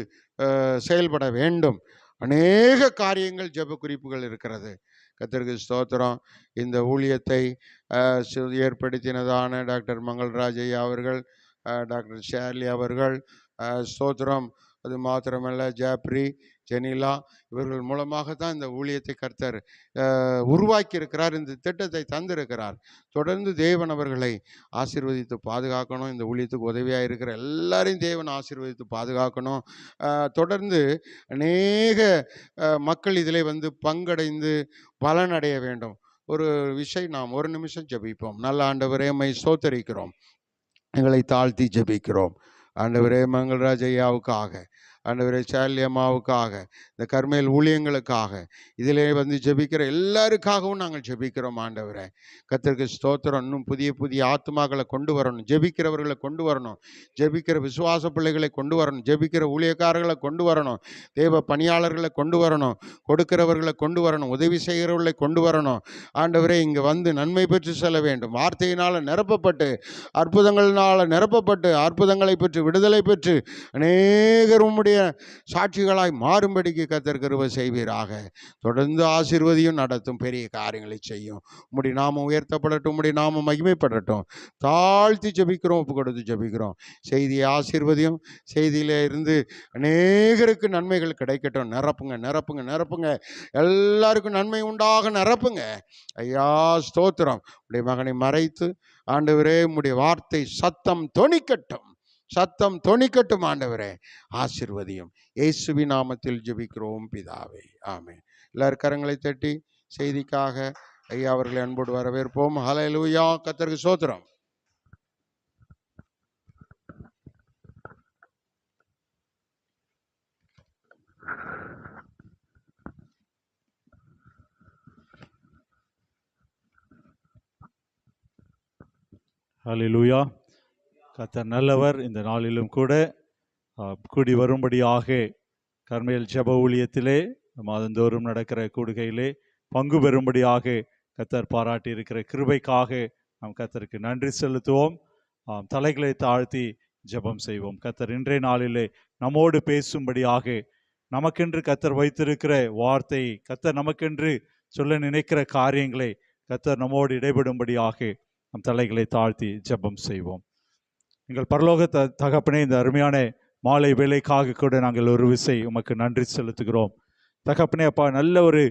செயல்பட வேண்டும். அநேக காரியங்கள் ஜெப குறிப்புகள் இருக்கிறது. கர்த்தருக்கு ஸ்தோத்திரம். இந்த ஊழியத்தை ஏற்படுத்தினதான டாக்டர் மங்கள்ராஜ் ஐயா அவர்கள், டாக்டர் ஷேர்லி அவர்கள், ஸ்தோத்திரம். அது மாத்திரமல்ல, ஜாப்ரி, ஜெனிலா இவர்கள் மூலமாகத்தான் இந்த ஊழியத்தை கர்த்தர் உருவாக்கி இருக்கிறார், இந்த திட்டத்தை தந்திருக்கிறார். தொடர்ந்து தேவன் அவர்களை ஆசீர்வதித்து பாதுகாக்கணும். இந்த ஊழியத்துக்கு உதவியாக இருக்கிற எல்லாரையும் தேவன் ஆசீர்வதித்து பாதுகாக்கணும். தொடர்ந்து அநேக மக்கள் இதில் பங்கடைந்து பலனடைய வேண்டும். ஒரு விஷயம், நாம் ஒரு நிமிஷம் ஜெபிப்போம். நல்ல ஆண்டவரே, உம்மை ஸ்தோத்தரிக்கிறோம், எங்களை தாழ்த்தி ஜெபிக்கிறோம். ஆண்டவரே, மங்கள்ராஜ் ஐயாவுக்காக, ஆண்டவரே சார்லி அம்மாவுக்காக, இந்த கர்மேல் ஊழியங்களுக்காக, இதிலே ஜெபிக்கிற எல்லாருக்காகவும் நாங்கள் ஜெபிக்கிறோம். ஆண்டவரே, கர்த்தருக்கு ஸ்தோத்திரம். இன்னும் புதிய புதிய ஆத்மாக்களை கொண்டு வரணும், ஜெபிக்கிறவர்களை கொண்டு வரணும், ஜெபிக்கிற விசுவாச பிள்ளைகளை கொண்டு வரணும், ஜெபிக்கிற ஊழியக்காரர்களை கொண்டு வரணும், தேவ பணியாளர்களை கொண்டு வரணும், கொடுக்கிறவர்களை கொண்டு வரணும், உதவி செய்கிறவர்களை கொண்டு வரணும். ஆண்டவரே, இங்கே நன்மை பெற்று செல்ல வேண்டும். வார்த்தையினால் நிரப்பப்பட்டு, அற்புதங்களினால் நிரப்பப்பட்டு, அற்புதங்களை பெற்று, விடுதலை பெற்று அநேகர் உம்முடைய சாட்சிகளாய் மாறும்படிக்கு கர்த்தர் கிருபை செய்வீராக. தொடர்ந்து ஆசீர்வதியும், நடத்தும், பெரிய காரியங்களை செய்யும். உம்முடைய நாமம் உயர்த்தப்படட்டும், உம்முடைய நாமம் மகிமைப்படட்டும். தாழ்த்தி ஜெபிக்கிறோம், ஒப்பு கொடுத்து ஜெபிக்கிறோம். செய்தியை ஆசீர்வதியும். செய்தியில இருந்து அநேகருக்கு நன்மைகள் கிடைக்கட்டும். நிரப்புங்க, நிரப்புங்க, நிரப்புங்க. எல்லாருக்கும் நன்மை உண்டாக நிரப்புங்க. ஐயா ஸ்தோத்திரம். உடைய மகனை மறைத்து ஆண்டவரே, உம்முடைய வார்த்தை சத்தம் தொனிக்கட்டும், சத்தம் தொனிக்கட்டும். ஆண்டவரே, ஆசீர்வதியும். இயேசுவின் நாமத்தில் ஜெபிக்கிறோம் பிதாவே, ஆமென். எல்லாரும் கரங்களை தட்டி செய்திக்காக ஐயா அவர்களை அன்போடு வரவேற்போம். ஹல்லேலூயா. கர்த்தருக்கு ஸ்தோத்திரம். ஹல்லேலூயா. கர்த்தர் நல்லவர். இந்த நாளிலும் கூட கூடி வரும்படியாக கர்மேல் ஜெப ஊழியத்திலே மாதந்தோறும் நடக்கிற கூடுகையிலே பங்கு பெறும்படியாக கர்த்தர் பாராட்டி இருக்கிற கிருபைக்காக நாம் கர்த்தருக்கு நன்றி செலுத்துவோம். தலைகளை தாழ்த்தி ஜெபம் செய்வோம். கர்த்தர் இன்றைய நாளிலே நம்மோடு பேசும்படியாக, நமக்கென்று கர்த்தர் வைத்திருக்கிற வார்த்தை, கர்த்தர் நமக்கென்று சொல்ல நினைக்கிற காரியங்களை கர்த்தர் நம்மோடு இடைபடும்படியாக நம் தலைகளை தாழ்த்தி ஜெபம் செய்வோம். எங்கள் பரலோக தகப்பனே, இந்த அருமையான மாலை வேலைக்காக கூட நாங்கள் ஒரு விசை உமக்கு நன்றி செலுத்துகிறோம். தகப்பனே அப்பா, நல்ல ஒரு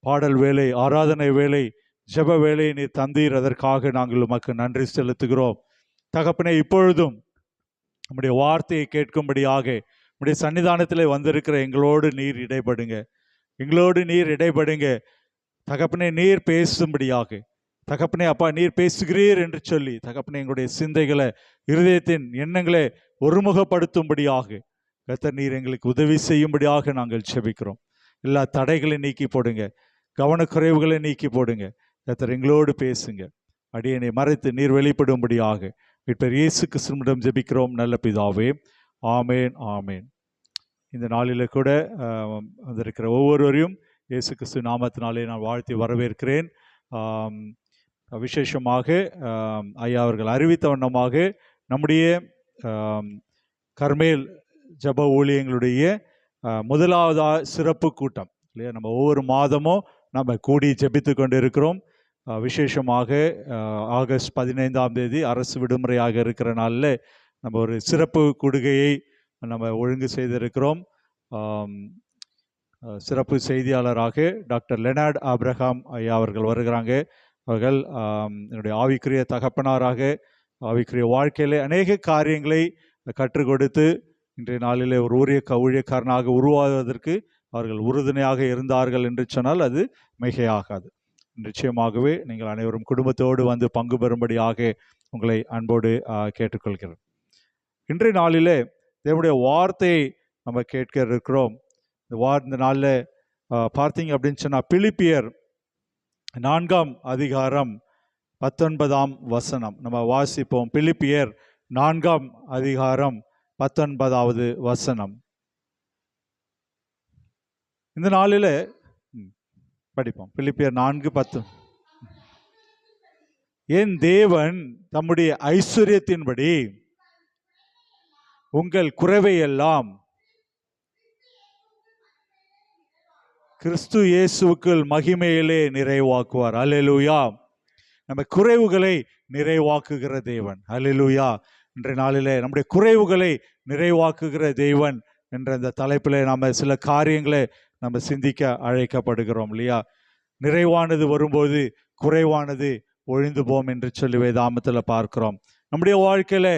பாடல் வேலை, ஆராதனை வேலை, ஜெப வேலையை நீர் தந்தீர். அதற்காக நாங்கள் உமக்கு நன்றி செலுத்துகிறோம். தகப்பனே, இப்பொழுதும் நம்முடைய வார்த்தையை கேட்கும்படியாக நம்முடைய சன்னிதானத்திலே வந்திருக்கிற எங்களோடு நீர் இடைபடுங்க, எங்களோடு நீர் இடைபடுங்க. தகப்பனே, நீர் பேசும்படியாக, தகப்பனே அப்பா, நீர் பேசுகிறீர் என்று சொல்லி தகப்பனே எங்களுடைய சிந்தைகளை, இருதயத்தின் எண்ணங்களை ஒருமுகப்படுத்தும்படியாக கர்த்தர் நீர் எங்களுக்கு உதவி செய்யும்படியாக நாங்கள் ஜெபிக்கிறோம். எல்லா தடைகளை நீக்கி போடுங்க, கவனக்குறைவுகளை நீக்கி போடுங்க. கர்த்தர் எங்களோடு பேசுங்க. அடியனை மறைத்து நீர் வெளிப்படும்படியாக மீட்பர் இயேசு கிறிஸ்துவிடம் ஜெபிக்கிறோம் நல்ல பிதாவே, ஆமேன், ஆமேன். இந்த நாளில் கூட வந்திருக்கிற ஒவ்வொருவரையும் இயேசு கிறிஸ்து நாமத்தினாலே நான் வாழ்த்தி வரவேற்கிறேன். விசேஷமாக ஐயா அவர்கள் அறிவித்த வண்ணமாக நம்முடைய கர்மேல் ஜப ஊழியங்களுடைய முதலாவது சிறப்பு கூட்டம் இல்லையா, நம்ம ஒவ்வொரு மாதமும் நம்ம கூடி ஜெபித்து கொண்டு இருக்கிறோம். விசேஷமாக ஆகஸ்ட் 15ஆம் தேதி அரசு விடுமுறையாக இருக்கிற நாளில் நம்ம ஒரு சிறப்பு கூடுகையை நம்ம ஒழுங்கு செய்திருக்கிறோம். சிறப்பு செய்தியாளராக டாக்டர் லெனார்ட் ஆப்ரஹாம் ஐயா அவர்கள் வருகிறாங்க. அவர்கள் என்னுடைய ஆவிக்குரிய தகப்பனாராக ஆவிக்குரிய வாழ்க்கையிலே அநேக காரியங்களை கற்றுக் கொடுத்து இன்றைய நாளிலே ஒரு ஊழியக்காரனாக உருவாவதற்கு அவர்கள் உறுதுணையாக இருந்தார்கள் என்று சொன்னால் அது மிகையாகாது. நிச்சயமாகவே நீங்கள் அனைவரும் குடும்பத்தோடு வந்து பங்கு பெறும்படியாக உங்களை அன்போடு கேட்டுக்கொள்கிறேன். இன்றைய நாளிலே தேவனுடைய வார்த்தையை நம்ம கேட்க இருக்கிறோம். இந்த நாளில் பார்த்தீங்க அப்படின்னு சொன்னால் பிலிப்பியர் 4ஆம் அதிகாரம் 19ஆம் வசனம் நம்ம வாசிப்போம். பிலிப்பியர் 4ஆம் அதிகாரம் 19வது வசனம். இந்த நாளில் படிப்போம். பிலிப்பியர் 4:10. என் தேவன் தம்முடைய ஐஸ்வர்யத்தின்படி உங்கள் குறைவை எல்லாம் கிறிஸ்து இயேசுவுக்குள் மகிமையிலே நிறைவாக்குவார். அல்லேலூயா. நம்ம குறைவுகளை நிறைவாக்குகிற தேவன். அல்லேலூயா. இன்றைய நாளிலே நம்முடைய குறைவுகளை நிறைவாக்குகிற தேவன் என்ற இந்த தலைப்பில் நாம் சில காரியங்களை நம்ம சிந்திக்க அழைக்கப்படுகிறோம் இல்லையா. நிறைவானது வரும்போது குறைவானது ஒழிந்து போம் என்று சொல்லி வேதாமத்தில் பார்க்கிறோம். நம்முடைய வாழ்க்கையில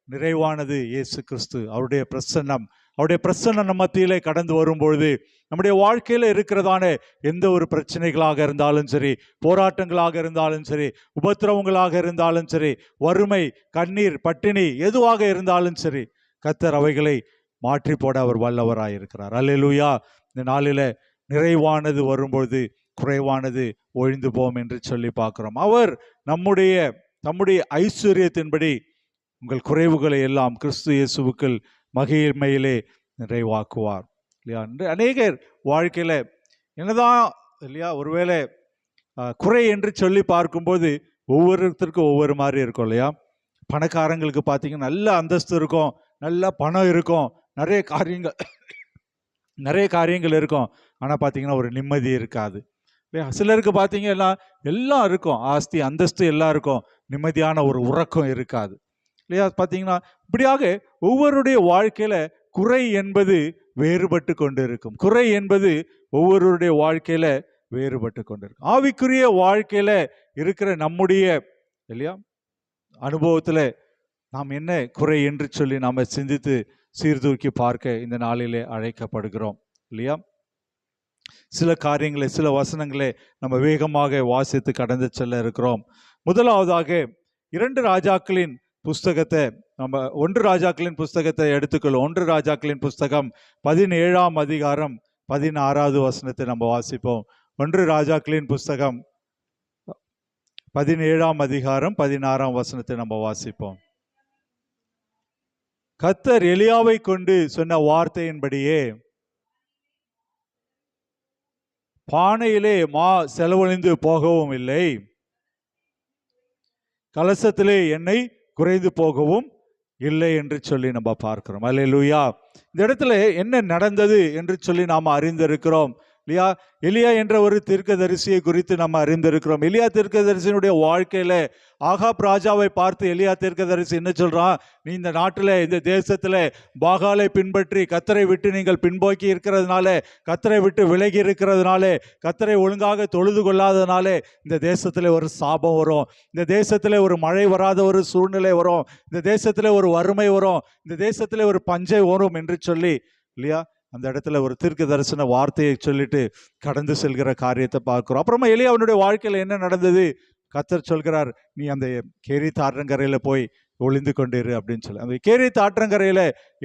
நிறைவானது இயேசு கிறிஸ்து, அவருடைய பிரசன்னம் நம்ம மத்தியிலே கடந்து வரும்பொழுது நம்முடைய வாழ்க்கையில இருக்கிறதான எந்த ஒரு பிரச்சனைகளாக இருந்தாலும் சரி, போராட்டங்களாக இருந்தாலும் சரி, உபத்திரவங்களாக இருந்தாலும் சரி, வறுமை, கண்ணீர், பட்டினி எதுவாக இருந்தாலும் சரி, கர்த்தர் அவைகளை மாற்றி போட அவர் வல்லவராயிருக்கிறார். அல்லேலூயா. இந்த நாளில நிறைவானது வரும்பொழுது குறைவானது ஒழிந்து போம் என்று சொல்லி பார்க்கிறோம். அவர் நம்முடைய ஐஸ்வர்யத்தின்படி உங்கள் குறைவுகளை எல்லாம் கிறிஸ்து இயேசுவுக்குள் மகிமையிலே நிறைவாக்குவார் இல்லையா. அநேகர் வாழ்க்கையில என்னதான் இல்லையா, ஒருவேளை குறை என்று சொல்லி பார்க்கும்போது ஒவ்வொருத்தருக்கும் ஒவ்வொரு மாதிரி இருக்கும் இல்லையா. பணக்காரங்களுக்கு பார்த்தீங்கன்னா நல்ல அந்தஸ்து இருக்கும், நல்ல பணம் இருக்கும், நிறைய காரியங்கள் இருக்கும். ஆனால் பார்த்தீங்கன்னா ஒரு நிம்மதி இருக்காது இல்லையா. சிலருக்கு பார்த்தீங்கன்னா எல்லாம் இருக்கும், ஆஸ்தி அந்தஸ்து எல்லாம் இருக்கும், நிம்மதியான ஒரு உறக்கம் இருக்காது இல்லையா. பார்த்தீங்கன்னா இப்படியாக ஒவ்வொருடைய வாழ்க்கையில குறை என்பது வேறுபட்டு கொண்டு இருக்கும். குறை என்பது ஒவ்வொருடைய வாழ்க்கையில வேறுபட்டு கொண்டு இருக்கும். ஆவிக்குரிய வாழ்க்கையில இருக்கிற நம்முடைய இல்லையா அனுபவத்துல நாம் என்ன குறை என்று சொல்லி நாம சிந்தித்து சீர்தூக்கி பார்க்க இந்த நாளிலே அழைக்கப்படுகிறோம் இல்லையா. சில காரியங்களை, சில வசனங்களை நம்ம வேகமாக வாசித்து கடந்து செல்ல இருக்கிறோம். முதலாவதாக 2 ராஜாக்களின் புஸ்தகத்தை நம்ம 1 ராஜாக்களின் புஸ்தகத்தை எடுத்துக்கொள்ளும். 1 ராஜாக்களின் புஸ்தகம் 17ஆம் அதிகாரம் 16வது வசனத்தை நம்ம வாசிப்போம். 1 ராஜாக்களின் புஸ்தகம் 17ஆம் அதிகாரம் 16ஆம் வசனத்தை நம்ம வாசிப்போம். கர்த்தர் எலியாவை கொண்டு சொன்ன வார்த்தையின்படியே பானையிலே மா செலவழிந்து போகவும் இல்லை, கலசத்திலே எண்ணெய் குறைந்து போகவும் இல்லை என்று சொல்லி நம்ம பார்க்கிறோம். அல்லேலூயா. இந்த இடத்துல என்ன நடந்தது என்று சொல்லி நாம் அறிந்திருக்கிறோம் இல்லையா. எலியா என்ற ஒரு தீர்க்கதரிசியை குறித்து நம்ம அறிந்திருக்கிறோம். எலியா தீர்க்கதரிசியினுடைய வாழ்க்கையில ஆகாப் ராஜாவை பார்த்து எலியா தீர்க்கதரிசி என்ன சொல்றான், நீ இந்த நாட்டில் இந்த தேசத்துல பாகாலை பின்பற்றி கர்த்தரை விட்டு நீங்கள் பின்போக்கி இருக்கிறதுனால, கர்த்தரை விட்டு விலகி இருக்கிறதுனால, கர்த்தரை ஒழுங்காக தொழுது கொள்ளாததுனால இந்த தேசத்துல ஒரு சாபம் வரும், இந்த தேசத்துல ஒரு மழை வராத ஒரு சூழ்நிலை வரும், இந்த தேசத்துல ஒரு வறுமை வரும், இந்த தேசத்துல ஒரு பஞ்சை வரும் என்று சொல்லி இல்லையா அந்த இடத்துல ஒரு தீர்க்க தரிசன வார்த்தையை சொல்லிட்டு கடந்து செல்கிற காரியத்தை பார்க்கிறோம். அப்புறமா எலியா அவனுடைய வாழ்க்கையில என்ன நடந்தது, கர்த்தர் சொல்கிறார், நீ அந்த கேரித் ஆற்றங்கரையில போய் ஒளிந்து கொண்டிரு அப்படின்னு சொல்லி. அந்த கேரித் ஆற்றங்கரையில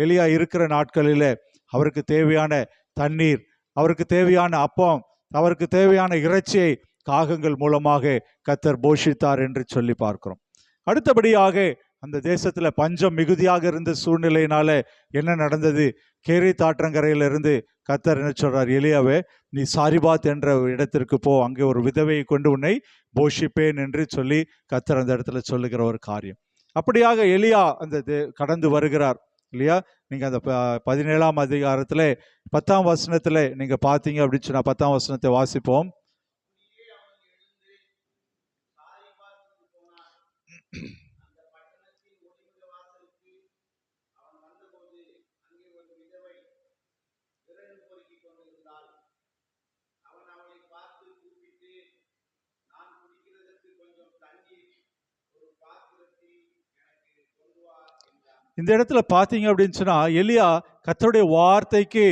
எலியா இருக்கிற நாட்களில அவருக்கு தேவையான தண்ணீர், அவருக்கு தேவையான அப்பம், அவருக்கு தேவையான இறைச்சியை காகங்கள் மூலமாக கர்த்தர் போஷித்தார் என்று சொல்லி பார்க்கிறோம். அடுத்தபடியாக அந்த தேசத்துல பஞ்சம் மிகுதியாக இருந்த சூழ்நிலையினால என்ன நடந்தது, கேரித் ஆற்றங்கரையிலிருந்து கர்த்தர் என்ன சொல்றார், எலியாவே நீ சாரிபாத் என்ற இடத்திற்கு போ, அங்கே ஒரு விதவையை கொண்டு உன்னை போஷிப்பேன் என்று சொல்லி கர்த்தர் அந்த இடத்துல சொல்லுகிற ஒரு காரியம். அப்படியாக எலியா அந்த கடந்து வருகிறார் இல்லையா. நீங்க அந்த 17ஆம் அதிகாரத்துல 10ஆம் வசனத்துல நீங்க பாத்தீங்க அப்படின்னு சொன்னா 10ஆம் வசனத்தை வாசிப்போம். இந்த இடத்துல பார்த்தீங்க அப்படின்னு சொன்னா, எலியா கர்த்தருடைய வார்த்தைக்கு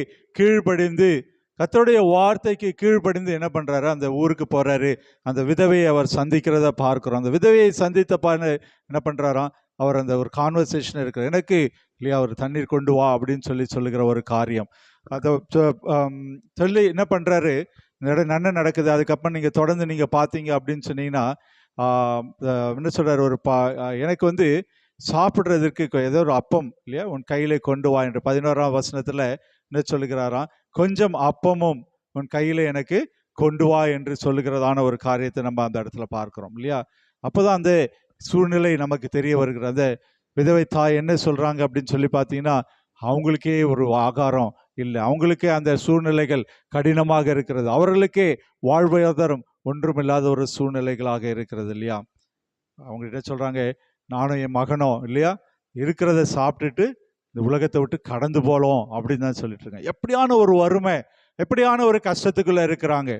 கீழ்ப்படிந்து என்ன பண்றாரு, அந்த ஊருக்கு போறாரு. அந்த விதவையை அவர் சந்திக்கிறத பார்க்கிறோம். அந்த விதவையை சந்தித்த என்ன பண்றாராம், அவர் அந்த ஒரு கான்வர்சேஷன் இருக்கிற எனக்கு இல்லையா ஒரு தண்ணீர் கொண்டு வா அப்படின்னு சொல்லுகிற ஒரு காரியம் அதை சொல்லி என்ன பண்றாரு, நன்மை நடக்குது. அதுக்கப்புறம் நீங்க தொடர்ந்து நீங்க பார்த்தீங்க அப்படின்னு சொன்னீங்கன்னா என்ன சொல்றாரு, எனக்கு வந்து சாப்பிட்றதுக்கு ஏதோ ஒரு அப்பம் இல்லையா உன் கையிலே கொண்டு வா என்று 11ஆம் வசனத்துல என்ன சொல்லுகிறாராம், கொஞ்சம் அப்பமும் உன் கையில எனக்கு கொண்டு வா என்று சொல்லுகிறதான ஒரு காரியத்தை நம்ம அந்த இடத்துல பார்க்கிறோம் இல்லையா. அப்போதான் அந்த சூழ்நிலை நமக்கு தெரிய வருகிறது. அந்த விதவை தாய் என்ன சொல்றாங்க அப்படின்னு சொல்லி பார்த்தீங்கன்னா, அவங்களுக்கே ஒரு ஆகாரம் இல்லை, அவங்களுக்கே அந்த சூழ்நிலைகள் கடினமாக இருக்கிறது, அவர்களுக்கே வாழ்வாதாரம் ஒன்றுமில்லாத ஒரு சூழ்நிலைகளாக இருக்கிறது இல்லையா. அவங்ககிட்ட சொல்றாங்க, நானும் என் மகனும் இல்லையா இருக்கிறத சாப்பிட்டுட்டு இந்த உலகத்தை விட்டு கடந்து போகலாம் அப்படின்னு தான் சொல்லிட்டு இருக்கேன். எப்படியான ஒரு வறுமை, எப்படியான ஒரு கஷ்டத்துக்குள்ள இருக்கிறாங்க.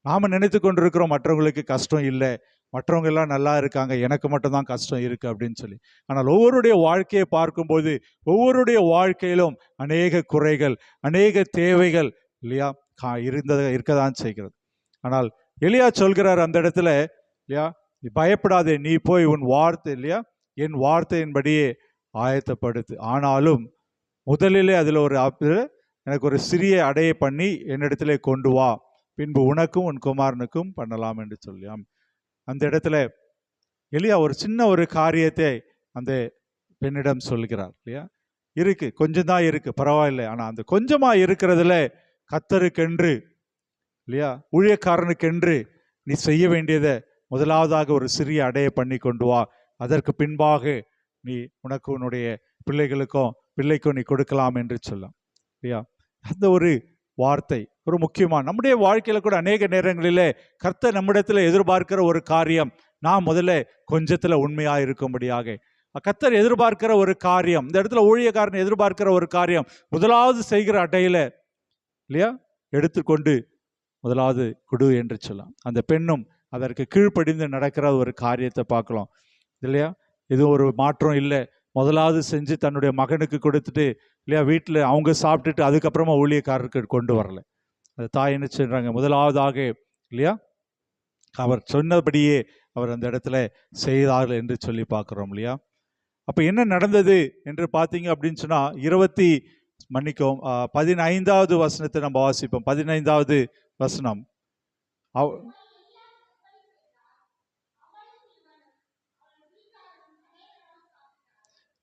நாம நினைத்து கொண்டிருக்கிறோம் மற்றவங்களுக்கு கஷ்டம் இல்லை, மற்றவங்க எல்லாம் நல்லா இருக்காங்க, எனக்கு மட்டும்தான் கஷ்டம் இருக்கு அப்படின்னு சொல்லி. ஆனால் ஒவ்வொருடைய வாழ்க்கையை பார்க்கும்போது ஒவ்வொருடைய வாழ்க்கையிலும் அநேக குறைகள், அநேக தேவைகள் இல்லையா இருக்கதான் செய்கிறது. ஆனால் எலியா சொல்கிறார் அந்த இடத்துல இல்லையா, நீ பயப்படாதே, நீ போய் உன் வார்த்தை இல்லையா என் வார்த்தையின்படியே ஆயத்தப்படுத்து, ஆனாலும் முதலிலே அதில் எனக்கு ஒரு சிறிய அடையை பண்ணி என்னிடத்துல கொண்டு வா, பின்பு உனக்கும் உன் குமாரனுக்கும் பண்ணலாம் என்று சொல்லியாம். அந்த இடத்துல எலியா ஒரு சின்ன ஒரு காரியத்தை அந்த பெண்ணிடம் சொல்கிறார் இல்லையா. இருக்கு, கொஞ்சம் தான் இருக்கு, பரவாயில்லை. ஆனால் அந்த கொஞ்சமா இருக்கிறதுல கர்த்தருக்கென்று இல்லையா ஊழியக்காரனுக்கென்று நீ செய்ய வேண்டியதை முதலாவதாக ஒரு சிறிய அடையை பண்ணி கொண்டு வா, அதற்கு பின்பாக நீ உனக்கு உன்னுடைய பிள்ளைக்கும் நீ கொடுக்கலாம் என்று சொல்லலாம் இல்லையா. அந்த ஒரு வார்த்தை ஒரு முக்கியமான நம்முடைய வாழ்க்கையில கூட அநேக நேரங்களிலே கர்த்தர் நம்மிடத்துல எதிர்பார்க்கிற ஒரு காரியம், நான் முதல்ல கொஞ்சத்துல உண்மையா இருக்கும்படியாக கர்த்தர் எதிர்பார்க்கிற ஒரு காரியம், இந்த இடத்துல ஊழியக்காரன் எதிர்பார்க்கிற ஒரு காரியம், முதலாவது செய்கிற அட்டையில இல்லையா எடுத்துக்கொண்டு முதலாவது கொடு என்று சொல்லலாம். அந்த பெண்ணும் அதற்கு கீழ்ப்படிந்து நடக்கிற ஒரு காரியத்தை பார்க்கலாம் இல்லையா. இது ஒரு மாற்றம் இல்லை, முதலாவது செஞ்சு தன்னுடைய மகனுக்கு கொடுத்துட்டு இல்லையா வீட்டில் அவங்க சாப்பிட்டுட்டு அதுக்கப்புறமா ஊழியக்காரருக்கு கொண்டு வரல. அந்த தாய் என்ன சொல்றாங்க, முதலாவதாக இல்லையா அவர் சொன்னபடியே அவர் அந்த இடத்துல செய்தார்கள் என்று சொல்லி பார்க்குறோம் இல்லையா. அப்போ என்ன நடந்தது என்று பார்த்தீங்க அப்படின்னு சொன்னா 15வது வசனத்தை நம்ம வாசிப்போம். 15வது வசனம்.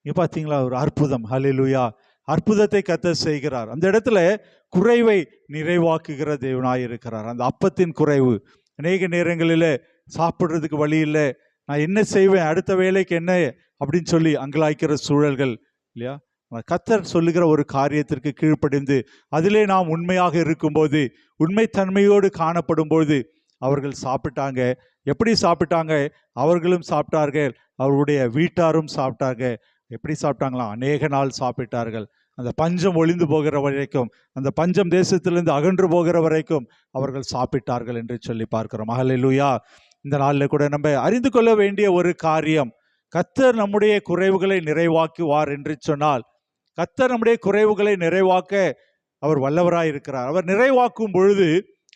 இங்க பார்த்தீங்களா ஒரு அற்புதம், ஹல்லேலூயா, அற்புதத்தை கர்த்தர் செய்கிறார். அந்த இடத்துல குறைவை நிறைவாக்குகிற தேவனாய் இருக்கிறார். அந்த அப்பத்தின் குறைவு, அநேக நேரங்களில் சாப்பிட்றதுக்கு வழி இல்லை, நான் என்ன செய்வேன், அடுத்த வேலைக்கு என்ன அப்படின்னு சொல்லி அங்கலாய்க்கிற சூழல்கள் இல்லையா. கர்த்தர் சொல்லுகிற ஒரு காரியத்திற்கு கீழ்ப்படிந்து அதிலே நாம் உண்மையாக இருக்கும்போது, உண்மைத்தன்மையோடு காணப்படும் போது அவர்கள் சாப்பிட்டாங்க. எப்படி சாப்பிட்டாங்க, அவர்களும் சாப்பிட்டார்கள், அவர்களுடைய வீட்டாரும் சாப்பிட்டாங்க. எப்படி சாப்பிட்டாங்களா, அநேக நாள் சாப்பிட்டார்கள். அந்த பஞ்சம் ஒளிந்து போகிற வரைக்கும், அந்த பஞ்சம் தேசத்திலிருந்து அகன்று போகிற வரைக்கும் அவர்கள் சாப்பிட்டார்கள் என்று சொல்லி பார்க்கிறோம். ஹல்லேலூயா. இந்த நாளில் கூட நம்ம அறிந்து கொள்ள வேண்டிய ஒரு காரியம், கர்த்தர் நம்முடைய குறைவுகளை நிறைவாக்குவார் என்று சொன்னால், கர்த்தர் நம்முடைய குறைவுகளை நிறைவாக்க அவர் வல்லவராய் இருக்கிறார். அவர் நிறைவாக்கும் பொழுது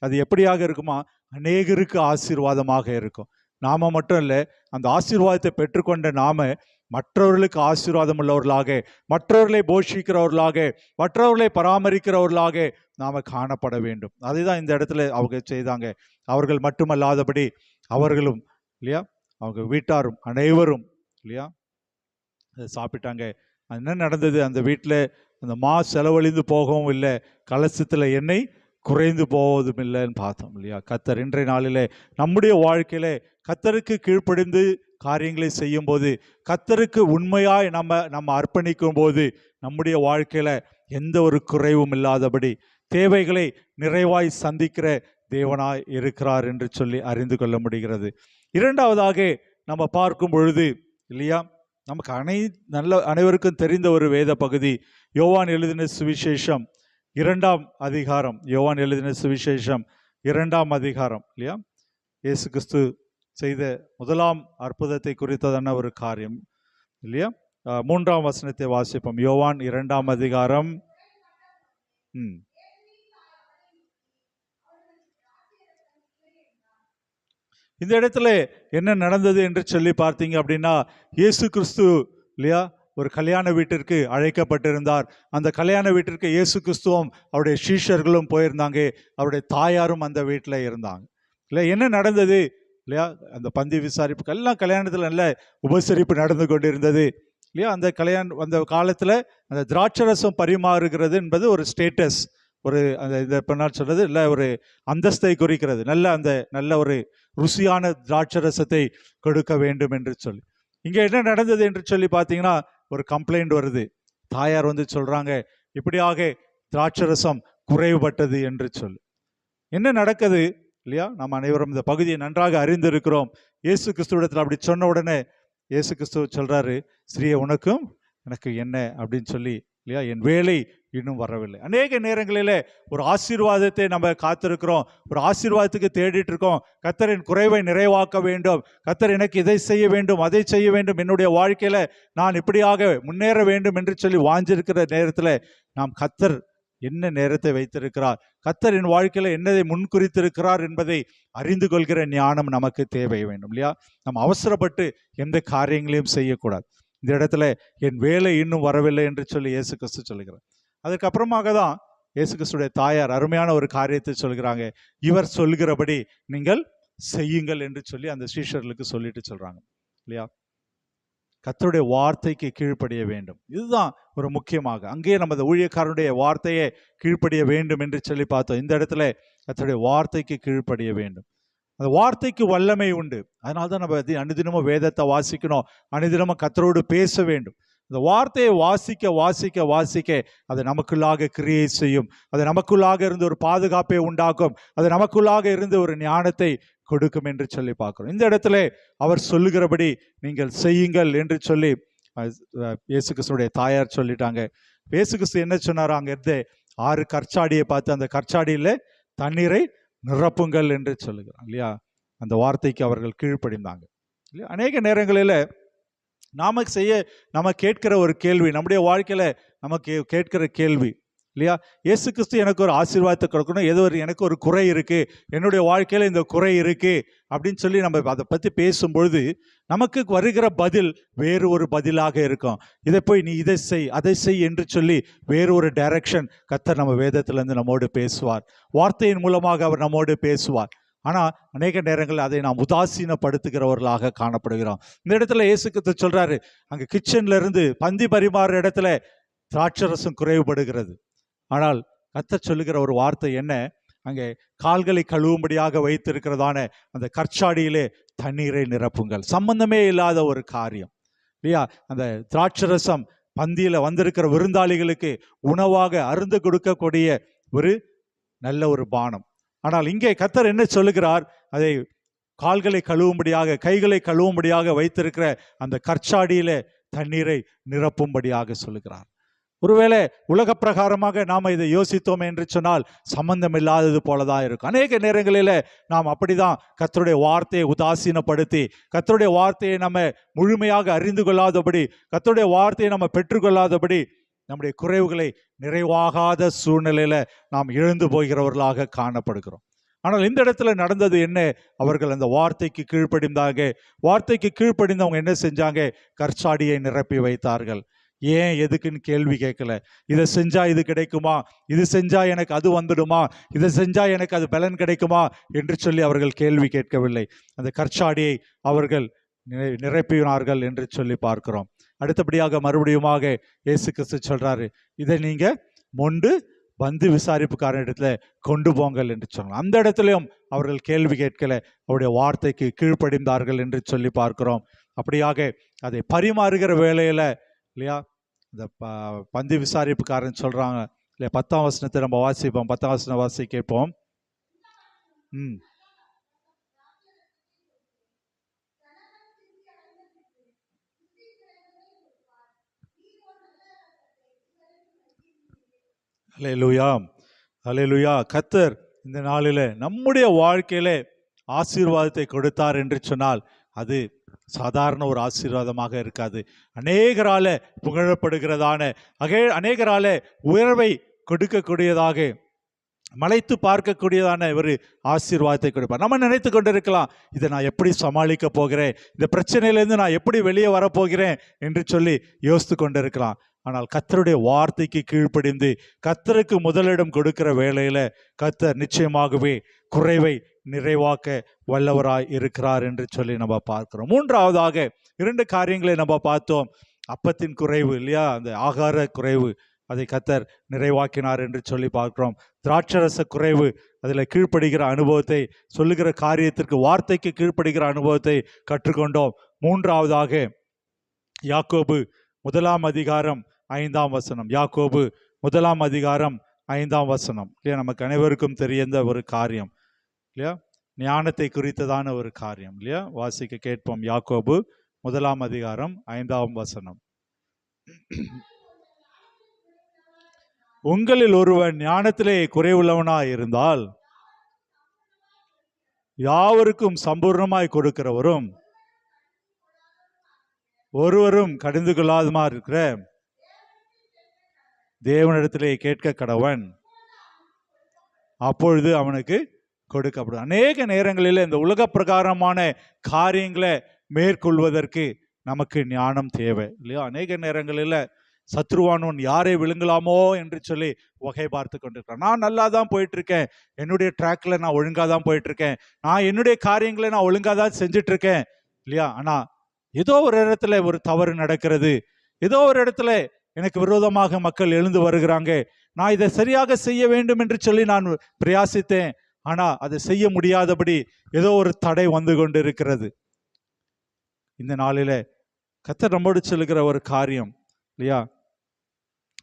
அது எப்படியாக இருக்குமா, அநேகருக்கு ஆசீர்வாதமாக இருக்கும். நாம மட்டும் இல்லை, அந்த ஆசீர்வாதத்தை பெற்றுக்கொண்ட நாம மற்றவர்களுக்கு ஆசீர்வாதம் உள்ளவர்களாக, மற்றவர்களை போஷிக்கிறவர்களாக, மற்றவர்களை பராமரிக்கிறவர்களாக நாம காணப்பட வேண்டும். அதுதான் இந்த இடத்துல அவங்க செய்தாங்க. அவர்கள் மட்டுமல்லாதபடி அவர்களும் இல்லையா, அவங்க வீட்டாரும் அனைவரும் இல்லையா சாப்பிட்டாங்க. என்ன நடந்தது, அந்த வீட்டில் அந்த செலவழிந்து போகவும் இல்லை, கலசத்தில் எண்ணெய் குறைந்து போவதும் இல்லைன்னு பார்த்தோம் இல்லையா. கர்த்தர் இன்றைய நாளிலே நம்முடைய வாழ்க்கையில கர்த்தருக்கு கீழ்ப்படிந்து காரியங்களை செய்யும் போது, கர்த்தருக்கு உண்மையாய் நம்ம அர்ப்பணிக்கும் போது, நம்முடைய வாழ்க்கையில எந்த ஒரு குறைவும் இல்லாதபடி தேவைகளை நிறைவாய் சந்திக்கிற தேவனாய் இருக்கிறார் என்று சொல்லி அறிந்து கொள்ள முடிகிறது. இரண்டாவதாக நம்ம பார்க்கும் பொழுது இல்லையா? நமக்கு அனைவருக்கும் தெரிந்த ஒரு வேத பகுதி யோவான் எழுதின சுவிசேஷம் 2ஆம் அதிகாரம். யோவான் எழுதின சுவிசேஷம் 2ஆம் அதிகாரம் இல்லையா? இயேசு கிறிஸ்து செய்த முதலாம் அற்புதத்தை குறித்ததான ஒரு காரியம் இல்லையா? 3ஆம் வசனத்தை வாசிப்போம். யோவான் 2ஆம் அதிகாரம். இந்த இடத்துல என்ன நடந்தது என்று சொல்லி பார்த்தீங்க அப்படின்னா, இயேசு கிறிஸ்து இல்லையா ஒரு கல்யாண வீட்டிற்கு அழைக்கப்பட்டிருந்தார். அந்த கல்யாண வீட்டிற்கு இயேசு கிறிஸ்துவும் அவருடைய சீஷர்களும் போயிருந்தாங்க. அவருடைய தாயாரும் அந்த வீட்டில் இருந்தாங்க இல்லையா? என்ன நடந்தது இல்லையா? அந்த பந்தி விசாரிப்பு எல்லாம் கல்யாணத்தில் நல்ல உபசரிப்பு நடந்து கொண்டிருந்தது இல்லையா? அந்த காலத்தில் அந்த திராட்சரசம் பரிமாறுகிறது என்பது ஒரு ஸ்டேட்டஸ், ஒரு அந்த இதை பின்னால் சொல்றது இல்லை, ஒரு அந்தஸ்தை குறிக்கிறது. நல்ல ஒரு ருசியான திராட்சரசத்தை கொடுக்க வேண்டும் என்று சொல்லி. இங்கே என்ன நடந்தது என்று சொல்லி பார்த்தீங்கன்னா, ஒரு கம்ப்ளைண்ட் வருது. தாயார் வந்து சொல்றாங்க, இப்படியாக திராட்சரசம் குறைவுபட்டது என்று சொல்லி. என்ன நடக்குது இல்லையா? நாம் அனைவரும் இந்த பகுதியை நன்றாக அறிந்திருக்கிறோம். இயேசு கிறிஸ்துவிடத்தில் அப்படி சொன்ன உடனே இயேசு கிறிஸ்துவ சொல்றாரு, ஸ்ரீயே உனக்கும் எனக்கு என்ன அப்படின்னு சொல்லி இல்லையா? என் வேலை இன்னும் வரவில்லை. அநேக நேரங்களில் ஒரு ஆசீர்வாதத்தை நம்ம காத்திருக்கிறோம், ஒரு ஆசீர்வாதத்துக்கு தேடிட்டு இருக்கோம். கர்த்தரின் குறைவை நிறைவாக்க வேண்டும், கர்த்தர் எனக்கு இதை செய்ய வேண்டும், அதை செய்ய வேண்டும், என்னுடைய வாழ்க்கையில நான் இப்படியாக முன்னேற வேண்டும் என்று சொல்லி வாஞ்சிருக்கிற நேரத்தில் நாம் கர்த்தர் என்ன நேரத்தை வைத்திருக்கிறார், கர்த்தர் என் வாழ்க்கையில என்னதை முன்குறித்திருக்கிறார் என்பதை அறிந்து கொள்கிற ஞானம் நமக்கு தேவை வேண்டும் இல்லையா? நம்ம அவசரப்பட்டு எந்த காரியங்களையும் செய்யக்கூடாது. இந்த இடத்துல என் வேலை இன்னும் வரவில்லை என்று சொல்லி இயேசு கிறிஸ்து சொல்லுகிறார். அதுக்கப்புறமாக தான் இயேசு கிறிஸ்துடைய தாயார் அருமையான ஒரு காரியத்தை சொல்கிறாங்க, இவர் சொல்கிறபடி நீங்கள் செய்யுங்கள் என்று சொல்லி அந்த சீஷர்களுக்கு சொல்லிட்டு சொல்றாங்க இல்லையா? கர்த்தருடைய வார்த்தைக்கு கீழ்ப்படிய வேண்டும். இதுதான் ஒரு முக்கியமாக. அங்கேயே நமது ஊழியக்காரனுடைய வார்த்தையை கீழ்ப்படிய வேண்டும் என்று சொல்லி பார்த்தோம். இந்த இடத்துல கர்த்தருடைய வார்த்தைக்கு கீழ்ப்படிய வேண்டும். அந்த வார்த்தைக்கு வல்லமை உண்டு. அதனால தான் நம்ம அனுதினமும் வேதத்தை வாசிக்கணும், அனுதினமும் கர்த்தரோடு பேச வேண்டும். அந்த வார்த்தையை வாசிக்க வாசிக்க வாசிக்க அது நமக்குள்ளாக கிரியை செய்யும், அது நமக்குள்ளாக இருந்து ஒரு பாதுகாப்பை உண்டாக்கும், அது நமக்குள்ளாக இருந்து ஒரு ஞானத்தை கொடுக்கும் என்று சொல்லி பார்க்கிறோம். இந்த இடத்துல அவர் சொல்லுகிறபடி நீங்கள் செய்யுங்கள் என்று சொல்லி இயேசு கிறிஸ்துடைய தாயார் சொல்லிட்டாங்க. இயேசு கிறிஸ்து என்ன சொன்னார்? அங்க இருந்து 6 கற்சாடியை பார்த்து அந்த கற்சாடியில தண்ணீரை நிரப்புங்கள் என்று சொல்லுகிறார் இல்லையா? அந்த வார்த்தைக்கு அவர்கள் கீழ்ப்படிந்தாங்க இல்லையா? அநேக நேரங்களில் நம்ம கேட்கிற ஒரு கேள்வி, நம்முடைய வாழ்க்கையில நமக்கு கேட்கிற கேள்வி இல்லையா? இயேசு கிறிஸ்து எனக்கு ஒரு ஆசீர்வாதத்தை கொடுக்கணும், எனக்கு ஒரு குறை இருக்கு, என்னுடைய வாழ்க்கையில இந்த குறை இருக்கு அப்படின்னு சொல்லி நம்ம அதை பத்தி பேசும்பொழுது நமக்கு வருகிற பதில் வேறு ஒரு பதிலாக இருக்கும். இதை போய் நீ இதை செய் அதை செய் என்று சொல்லி வேறு ஒரு டைரக்ஷன் கர்த்தர் நம்ம வேதத்திலிருந்து நம்மோடு பேசுவார், வார்த்தையின் மூலமாக அவர் நம்மோடு பேசுவார். ஆனால் அநேக நேரங்கள் அதை நாம் உதாசீனப்படுத்துகிறவர்களாக காணப்படுகிறோம். இந்த இடத்துல இயேசு கிறிஸ்து சொல்றாரு, அங்கே கிச்சன்ல இருந்து பந்தி பரிமாறுற இடத்துல திராட்சரசம் குறைவுபடுகிறது. ஆனால் கர்த்தர் சொல்லுகிற ஒரு வார்த்தை என்ன? அங்கே கால்களை கழுவும்படியாக வைத்திருக்கிறதான அந்த கற்சாடியிலே தண்ணீரை நிரப்புங்கள். சம்பந்தமே இல்லாத ஒரு காரியம் இல்லையா? அந்த திராட்சரசம் பந்தியில வந்திருக்கிற விருந்தாளிகளுக்கு உணவாக அருந்து கொடுக்கக்கூடிய ஒரு நல்ல ஒரு பானம். ஆனால் இங்கே கர்த்தர் என்ன சொல்லுகிறார்? அதை கால்களை கழுவும்படியாக கைகளை கழுவும்படியாக வைத்திருக்கிற அந்த கற்சாடியிலே தண்ணீரை நிரப்பும்படியாக சொல்லுகிறார். ஒருவேளை உலக பிரகாரமாக நாம் இதை யோசித்தோம் என்று சொன்னால் சம்பந்தம் இல்லாதது போலதான் இருக்கும். அநேக நேரங்களில் நாம் அப்படிதான் கர்த்தருடைய வார்த்தையை உதாசீனப்படுத்தி, கர்த்தருடைய வார்த்தையை நம்ம முழுமையாக அறிந்து கொள்ளாதபடி, கர்த்தருடைய வார்த்தையை நம்ம பெற்றுக்கொள்ளாதபடி நம்முடைய குறைவுகளை நிறைவாகாத சூழ்நிலையில நாம் இழந்து போகிறவர்களாக காணப்படுகிறோம். ஆனால் இந்த இடத்துல நடந்தது என்ன? அவர்கள் அந்த வார்த்தைக்கு கீழ்ப்படிந்தாங்க. வார்த்தைக்கு கீழ்ப்படிந்தவங்க என்ன செஞ்சாங்க? கற்சாடியை நிரப்பி வைத்தார்கள். ஏன் எதுக்குன்னு கேள்வி கேட்கல. இதை செஞ்சா இது கிடைக்குமா, இது செஞ்சா எனக்கு அது வந்துடுமா, இதை செஞ்சா எனக்கு அது பலன் கிடைக்குமா என்று சொல்லி அவர்கள் கேள்வி கேட்கவில்லை. அந்த கற்சாடியை அவர்கள் நிரப்பினார்கள் என்று சொல்லி பார்க்கிறோம். அடுத்தபடியாக மறுபடியுமாக இயேசு கிறிஸ்து சொல்றாரு, இதை நீங்க மொண்டு வந்து விசாரிப்புக்காரன் இடத்துல கொண்டு போங்கள் என்று சொன்னாங்க. அந்த இடத்துலையும் அவர்கள் கேள்வி கேட்கல, அவருடைய வார்த்தைக்கு கீழ்ப்படிந்தார்கள் என்று சொல்லி பார்க்கிறோம். அப்படியாக அதை பரிமாறுகிற வேளையில இல்லையா, இந்த பந்தி விசாரிப்புக்காரன் சொல்றாங்க இல்லையா, 10ஆம் வசனத்தை நம்ம வாசிப்போம். 10ஆம் வசனம் வாசி கேட்போம். அல்லேலூயா, அல்லேலூயா. கர்த்தர் இந்த நாளில் நம்முடைய வாழ்க்கையில ஆசீர்வாதத்தை கொடுத்தார் என்று சொன்னால் அது சாதாரண ஒரு ஆசீர்வாதமாக இருக்காது. அநேகரால புகழப்படுகிறதான அநேகரால உயர்வை கொடுக்கக்கூடியதாக, மலைத்து பார்க்கக்கூடியதான ஒரு ஆசீர்வாதத்தை கொடுப்பார். நம்ம நினைத்து கொண்டிருக்கலாம், இதை நான் எப்படி சமாளிக்க போகிறேன், இந்த பிரச்சனையிலேருந்து நான் எப்படி வெளியே வரப்போகிறேன் என்று சொல்லி யோசித்து கொண்டிருக்கலாம். ஆனால் கர்த்தருடைய வார்த்தைக்கு கீழ்ப்படிந்து கர்த்தருக்கு முதலிடம் கொடுக்கிற வேளையில கர்த்தர் நிச்சயமாகவே குறைவை நிறைவாக்க வல்லவராய் இருக்கிறார் என்று சொல்லி நம்ம பார்க்கிறோம். மூன்றாவதாக 2 காரியங்களை நம்ம பார்த்தோம். அப்பத்தின் குறைவு இல்லையா, அந்த ஆகார குறைவு, அதை கர்த்தர் நிறைவாக்கினார் என்று சொல்லி பார்க்கிறோம். திராட்சரச குறைவு, அதில் கீழ்ப்படுகிற அனுபவத்தை, சொல்லுகிற காரியத்திற்கு வார்த்தைக்கு கீழ்ப்படுகிற அனுபவத்தை கற்றுக்கொண்டோம். மூன்றாவதாக யாக்கோபு 1 அதிகாரம் 5 வசனம். யாக்கோபு 1 அதிகாரம் 5 வசனம் இல்லையா, நமக்கு அனைவருக்கும் தெரிந்த ஒரு காரியம் இல்லையா, ஞானத்தை குறித்ததான ஒரு காரியம் இல்லையா. வாசிக்க கேட்போம். யாக்கோபு 1 அதிகாரம் 5 வசனம். உங்களில் ஒருவன் ஞானத்திலே குறைவுள்ளவனாய் இருந்தால் யாவருக்கும் சம்பூர்ணமாய் கொடுக்கிறவரும் ஒருவரும் கடிந்து கொள்ளாதமா இருக்கிற தேவனிடத்திலே கேட்க கடவன், அப்பொழுது அவனுக்கு கொடுக்கப்படும். அநேக நேரங்களில் இந்த உலக பிரகாரமான காரியங்களை மேற்கொள்வதற்கு நமக்கு ஞானம் தேவை இல்லையா. அநேக நேரங்களில் சத்ருவானவன் யாரை விழுங்கலாமோ என்று சொல்லி வகை பார்த்து கொண்டிருக்கிறான். நான் நல்லா தான் போயிட்டு இருக்கேன், என்னுடைய ட்ராக்ல நான் ஒழுங்காக தான் போயிட்டு இருக்கேன், நான் என்னுடைய காரியங்களை நான் ஒழுங்காக தான் செஞ்சுட்டு இருக்கேன் இல்லையா. ஆனால் ஏதோ ஒரு இடத்துல ஒரு தவறு நடக்கிறது, ஏதோ ஒரு இடத்துல எனக்கு விரோதமாக மக்கள் எழுந்து வருகிறாங்க, நான் இதை சரியாக செய்ய வேண்டும் என்று சொல்லி நான் பிரயாசித்தேன், ஆனால் அதை செய்ய முடியாதபடி ஏதோ ஒரு தடை வந்து கொண்டு இருக்கிறது. இந்த நாளில கர்த்தர் நம்மோடு சொல்லுகிற ஒரு காரியம் இல்லையா,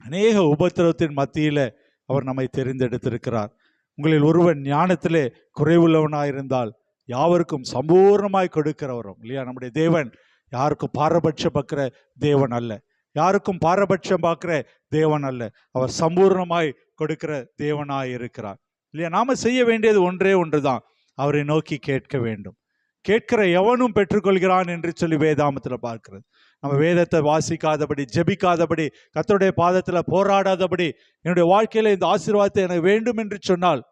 அநேக உபத்திரவத்தின் மத்தியில அவர் நம்மை தெரிந்தெடுத்திருக்கிறார். உங்களில் ஒருவன் ஞானத்திலே குறைவுள்ளவனாயிருந்தால் யாவருக்கும் சம்பூர்ணமாய் கொடுக்கிறவரும் இல்லையா. நம்முடைய தேவன் யாருக்கும் பாரபட்சம் பார்க்கிற தேவன் அல்ல, யாருக்கும் பாரபட்சம் பார்க்கிற தேவன் அல்ல, அவர் சம்பூர்ணமாய் கொடுக்கிற தேவனாய் இருக்கிறார் இல்லையா. நாம செய்ய வேண்டியது ஒன்றே ஒன்றுதான், அவரை நோக்கி கேட்க வேண்டும். கேட்கிற எவனும் பெற்றுக்கொள்கிறான் என்று சொல்லி வேதாமத்துல பார்க்கிறது. நம்ம வேதத்தை வாசிக்காதபடி, ஜெபிக்காதபடி, கர்த்தருடைய பாதத்துல போராடாதபடி என்னுடைய வாழ்க்கையில இந்த ஆசீர்வாதத்தை எனக்கு வேண்டும் என்று சொன்னால்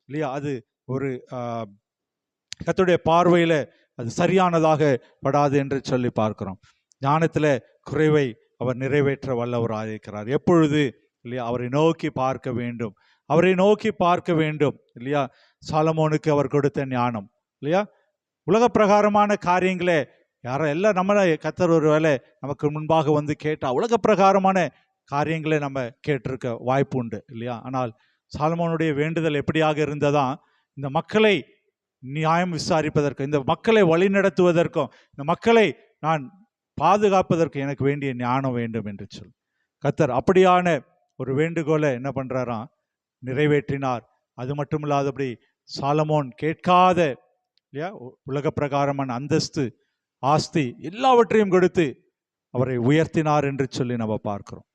இல்லையா, அது ஒரு கர்த்தருடைய பார்வையில அது சரியானதாக படாது என்று சொல்லி பார்க்கிறோம். ஞானத்துல குறைவை அவர் நிறைவேற்ற வல்லவராக இருக்கிறார். எப்பொழுது இல்லையா, அவரை நோக்கி பார்க்க வேண்டும், அவரை நோக்கி பார்க்க வேண்டும் இல்லையா. சாலமோனுக்கு அவர் கொடுத்த ஞானம் இல்லையா, உலக பிரகாரமான காரியங்களே யாரும் எல்லாம் நம்மளை கர்த்தர் ஒரு வேளை நமக்கு முன்பாக வந்து கேட்டால் உலக பிரகாரமான காரியங்களை நம்ம கேட்டிருக்க வாய்ப்பு உண்டு இல்லையா. ஆனால் சாலமோனுடைய வேண்டுதல் எப்படியாக இருந்ததா, இந்த மக்களை நியாயம் விசாரிப்பதற்கும், இந்த மக்களை வழிநடத்துவதற்கும், இந்த மக்களை நான் பாதுகாப்பதற்கு எனக்கு வேண்டிய ஞானம் வேண்டும் என்று சொல். கர்த்தர் அப்படியான ஒரு வேண்டுகோளை என்ன பண்றாராம், நிறைவேற்றினார். அது மட்டும் இல்லாதபடி சாலமோன் கேட்காத இல்லையா உலக பிரகாரமான அந்தஸ்து, ஆஸ்தி எல்லாவற்றையும் கொடுத்து அவரை உயர்த்தினார் என்று சொல்லி நம்ம பார்க்கிறோம்.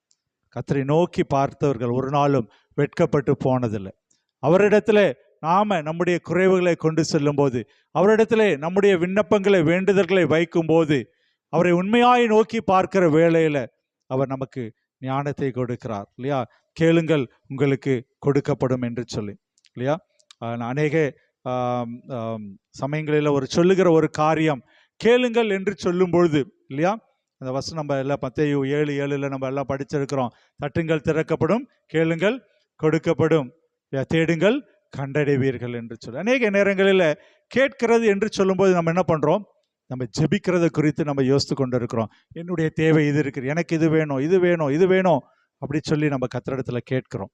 கர்த்தரை நோக்கி பார்த்தவர்கள் ஒரு நாளும் வெட்கப்பட்டு போனதில்லை. அவரிடத்துல நாம நம்முடைய குறைவுகளை கொண்டு செல்லும் போது, அவரிடத்துல நம்முடைய விண்ணப்பங்களை, வேண்டுதல்களை வைக்கும் போது, அவரை உண்மையாய் நோக்கி பார்க்கிற வேளையில அவர் நமக்கு ஞானத்தை கொடுக்கிறார் இல்லையா. கேளுங்கள் உங்களுக்கு கொடுக்கப்படும் என்று சொல்லி இல்லையா. அநேக சமயங்களில் ஒரு சொல்லுகிற ஒரு காரியம், கேளுங்கள் என்று சொல்லும் பொழுது இல்லையா, அந்த வசனம் நம்ம எல்லாம் மத்தேயு 7:7 நம்ம எல்லாம் படிச்சிருக்கிறோம். தட்டுங்கள் திறக்கப்படும், கேளுங்கள் கொடுக்கப்படும், தேடுங்கள் கண்டடைவீர்கள் என்று சொல்லி. அநேக நேரங்களில் கேட்கிறது என்று சொல்லும்போது நம்ம என்ன பண்றோம், நம்ம ஜெபிக்கிறத குறித்து நம்ம யோசித்து கொண்டு இருக்கிறோம். என்னுடைய தேவை இது இருக்குது, எனக்கு இது வேணும், இது வேணும், இது வேணும் அப்படி சொல்லி நம்ம கர்த்தரிடத்துல கேட்கிறோம்.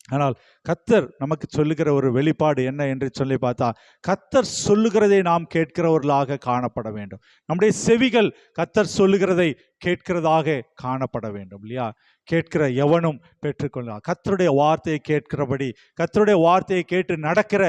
ஆனால் கர்த்தர் நமக்கு சொல்லுகிற ஒரு வெளிப்பாடு என்ன என்று சொல்லி பார்த்தா, கர்த்தர் சொல்லுகிறதை நாம் கேட்கிறவர்களாக காணப்பட வேண்டும். நம்முடைய செவிகள் கர்த்தர் சொல்லுகிறதை கேட்கிறதாக காணப்பட வேண்டும் இல்லையா. கேட்கிற எவனும் பெற்றுக்கொள்ளலாம். கர்த்தருடைய வார்த்தையை கேட்கிறபடி, கர்த்தருடைய வார்த்தையை கேட்டு நடக்கிற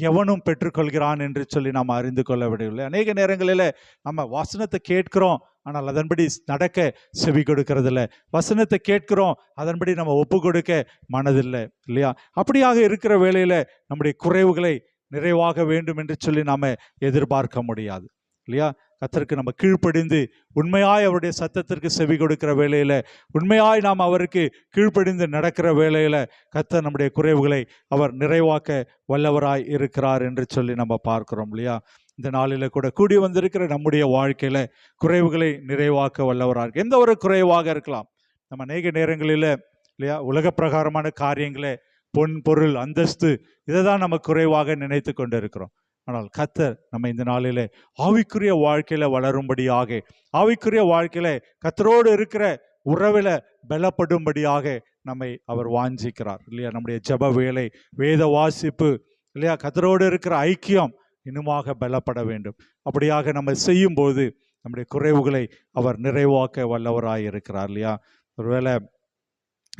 எவனும் பெற்றுக்கொள்கிறான் என்று சொல்லி நாம் அறிந்து கொள்ள விடவில்லை. அநேக நேரங்களில் நம்ம வசனத்தை கேட்கிறோம், ஆனால் அதன்படி நடக்க செவி கொடுக்கறதில்ல. வசனத்தை கேட்கிறோம், அதன்படி நம்ம ஒப்பு கொடுக்க மனதில்லை இல்லையா? அப்படியாக இருக்கிற வேளையில நம்முடைய குறைவுகளை நிறைவாக வேண்டும் என்று சொல்லி நாம எதிர்பார்க்க முடியாது இல்லையா? கர்த்தருக்கு நம்ம கீழ்ப்படிந்து உண்மையாய் அவருடைய சத்தத்திற்கு செவி கொடுக்கிற வேளையில, உண்மையாய் நாம் அவருக்கு கீழ்ப்படிந்து நடக்கிற வேளையில கர்த்தர் நம்முடைய குறைவுகளை அவர் நிறைவாக்க வல்லவராய் இருக்கிறார் என்று சொல்லி நம்ம பார்க்கிறோம் இல்லையா? இந்த நாளில கூட கூடி வந்திருக்கிற நம்முடைய வாழ்க்கையில குறைவுகளை நிறைவாக்க வல்லவராக, எந்த ஒரு குறைவாக இருக்கலாம். நம்ம அநேக நேரங்களில் இல்லையா, உலக பிரகாரமான காரியங்களை, பொன் பொருள் அந்தஸ்து, இதை தான் நம்ம குறைவாக நினைத்து கொண்டு இருக்கிறோம். ஆனால் கர்த்தர் நம்ம இந்த நாளிலே ஆவிக்குரிய வாழ்க்கையில வளரும்படியாக, ஆவிக்குரிய வாழ்க்கையில கர்த்தரோடு இருக்கிற உறவில பலப்படும்படியாக நம்மை அவர் வாஞ்சிக்கிறார் இல்லையா? நம்முடைய ஜெப வேலை, வேத வாசிப்பு இல்லையா, கர்த்தரோடு இருக்கிற ஐக்கியம் இன்னுமாக பலப்பட வேண்டும். அப்படியாக நம்ம செய்யும் போது நம்முடைய குறைவுகளை அவர் நிறைவாக்க வல்லவராய் இருக்கிறார் இல்லையா? ஒருவேளை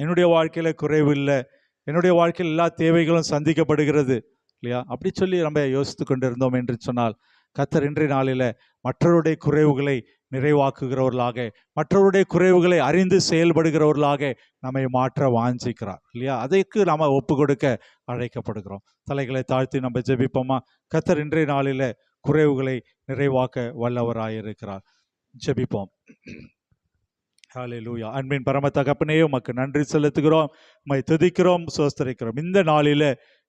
என்னுடைய வாழ்க்கையில குறைவு இல்லை, என்னுடைய வாழ்க்கையில் எல்லா தேவைகளும் சந்திக்கப்படுகிறது இல்லையா, அப்படி சொல்லி நம்ம யோசித்து கொண்டிருந்தோம் என்று சொன்னால், கர்த்தர் இன்றைய நாளில மற்றவருடைய குறைவுகளை நிறைவாக்குகிறவர்களாக, மற்றவருடைய குறைவுகளை அறிந்து செயல்படுகிறவர்களாக நம்மை மாற்ற வாஞ்சிக்கிறார் இல்லையா? அதற்கு நாம ஒப்பு கொடுக்க அழைக்கப்படுகிறோம். தலைகளை தாழ்த்தி நம்ம ஜெபிப்போமா? கர்த்தர் இன்றைய நாளில குறைவுகளை நிறைவாக்க வல்லவராயிருக்கிறார். ஜெபிப்போம். ஹல்லேலூயா. அன்பின் பரம தகப்பனே, உமக்கு நன்றி செலுத்துகிறோம், உம்மை துதிக்கிறோம், ஸ்தோத்திரிக்கிறோம். இந்த நாளில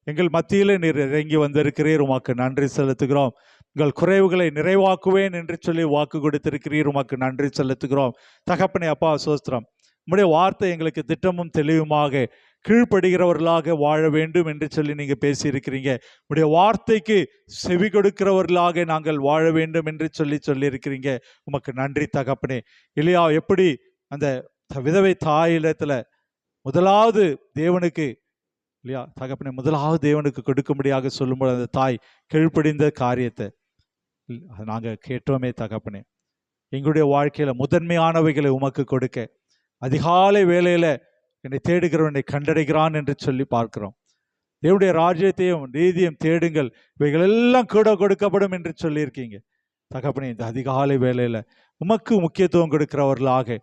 எங்கள் மத்தியிலே நீர் இறங்கி வந்திருக்கிறீர், உமக்கு நன்றி செலுத்துகிறோம். உங்கள் குறைவுகளை நிறைவாக்குவேன் என்று சொல்லி வாக்கு கொடுத்திருக்கிறீர், உமக்கு நன்றி செலுத்துகிறோம். தகப்பனே அப்பா, ஸ்தோத்திரம். உம்முடைய வார்த்தை எங்களுக்கு திட்டமும் தெளிவுமாக கீழ்ப்படுகிறவர்களாக வாழ வேண்டும் என்று சொல்லி நீங்க பேசியிருக்கிறீங்க. உடைய வார்த்தைக்கு செவி கொடுக்கிறவர்களாக நாங்கள் வாழ வேண்டும் என்று சொல்லியிருக்கிறீங்க. உமக்கு நன்றி தகப்பனே. இல்லையா, எப்படி அந்த விதவை தாயிடத்துல முதலாவது தேவனுக்கு இல்லையா தகப்பனே, முதலாவது தேவனுக்கு கொடுக்கும்படியாக சொல்லும்போது அந்த தாய் கீழ்ப்படிந்த காரியத்தை நாங்கள் கேட்டோமே தகப்பனே. எங்களுடைய வாழ்க்கையில முதன்மையானவைகளை உமக்கு கொடுக்க, அதிகாலை வேளையில என்னை தேடுகிறவனை கண்டடைகிறான் என்று சொல்லி பார்க்கிறோம். தேவனுடைய ராஜ்யத்தையும் நீதியும் தேடுங்கள், இவைகள் எல்லாம் கூட கொடுக்கப்படும் என்று சொல்லியிருக்கீங்க தகப்பனே. இந்த அதிகாலை வேளையில உமக்கு முக்கியத்துவம் கொடுக்கிறவர்களாக,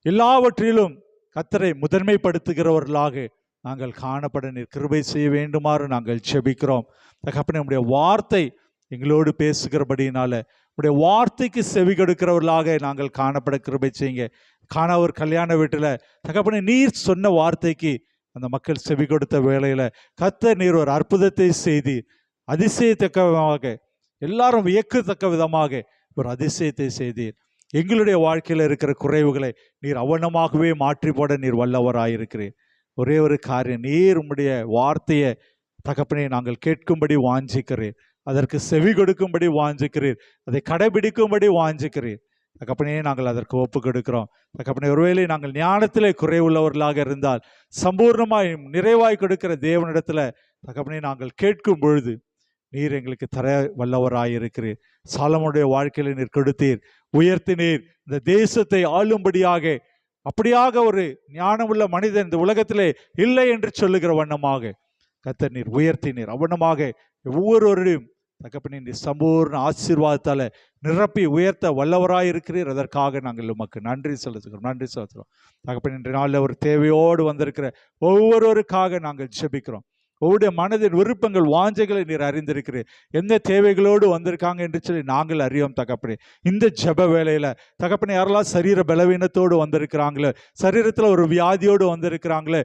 எல்லாவற்றிலும் கர்த்தரை முதன்மைப்படுத்துகிறவர்களாக நாங்கள் காணப்பட நீர் கிருபை செய்ய வேண்டுமாறு நாங்கள் ஜெபிக்கிறோம் தகப்பனே. உம்முடைய வார்த்தை எங்களோடு பேசுகிறபடினால உடைய வார்த்தைக்கு செவி கொடுக்கிறவர்களாக நாங்கள் காணப்பட கிருபை செய்யுங்க. காணவர் கல்யாண வீட்டில் தகப்பனே, நீர் சொன்ன வார்த்தைக்கு அந்த மக்கள் செவி கொடுத்த வேளையில கர்த்தர் நீர் ஒரு அற்புதத்தை செய்தி, அதிசயத்தக்க விதமாக, எல்லாரும் வியக்கத்தக்க விதமாக ஒரு அதிசயத்தை செய்தீர். எங்களுடைய வாழ்க்கையில் இருக்கிற குறைவுகளை நீர் அவனமாகவே மாற்றி போட நீர் வல்லவராயிருக்கிறீர். ஒரே ஒரு காரியம், நீர் உம்முடைய வார்த்தையை தகப்பனே நாங்கள் கேட்கும்படி வாஞ்சிக்கிறீர், அதற்கு செவி கொடுக்கும்படி வாஞ்சிக்கிறீர், அதை கடைபிடிக்கும்படி வாஞ்சிக்கிறீர் தகப்பனே. நாங்கள் அதற்கு ஒப்பு கொடுக்கிறோம் தகப்பனே. ஒருவேளை நாங்கள் ஞானத்திலே குறைவுள்ளவர்களாக இருந்தால் சம்பூர்ணமாய் நிறைவாய் கொடுக்கிற தேவனிடத்துல தகப்பனே நாங்கள் கேட்கும் பொழுது நீர் எங்களுக்கு தர வல்லவராயிருக்கிறீர். சாலமோனுடைய வாழ்க்கையில நீர் கொடுத்தீர், உயர்த்தினீர், இந்த தேசத்தை ஆளும்படியாக. அப்படியாக ஒரு ஞானமுள்ள மனிதன் இந்த உலகத்திலே இல்லை என்று சொல்லுகிற வண்ணமாக கர்த்தர் நீர் உயர்த்தினீர். அவனமாக ஒவ்வொருவரையும் தகப்பனே நீர் சம்பூர்ண ஆசீர்வாதத்தால நிரப்பி உயர்த்த வல்லவராயிருக்கிறீர். அதற்காக நாங்கள் உமக்கு நன்றி செலுத்துகிறோம். நன்றி செலுத்துகிறோம் தகப்பனே. இன்றைய நாளில் ஒரு தேவையோடு வந்திருக்கிற ஒவ்வொருவருக்காக நாங்கள் ஜெபிக்கிறோம். ஒவ்வொரு மனதின் விருப்பங்கள் வாஞ்சைகளை நீர் அறிந்திருக்கிறீர். எந்த தேவைகளோடு வந்திருக்காங்க என்று சொல்லி நாங்கள் அறியோம் தகப்பனே. இந்த ஜெப வேளையில தகப்பனே, யாரெல்லாம் சரீர பலவீனத்தோடு வந்திருக்கிறாங்களே, சரீரத்தில் ஒரு வியாதியோடு வந்திருக்கிறாங்களே,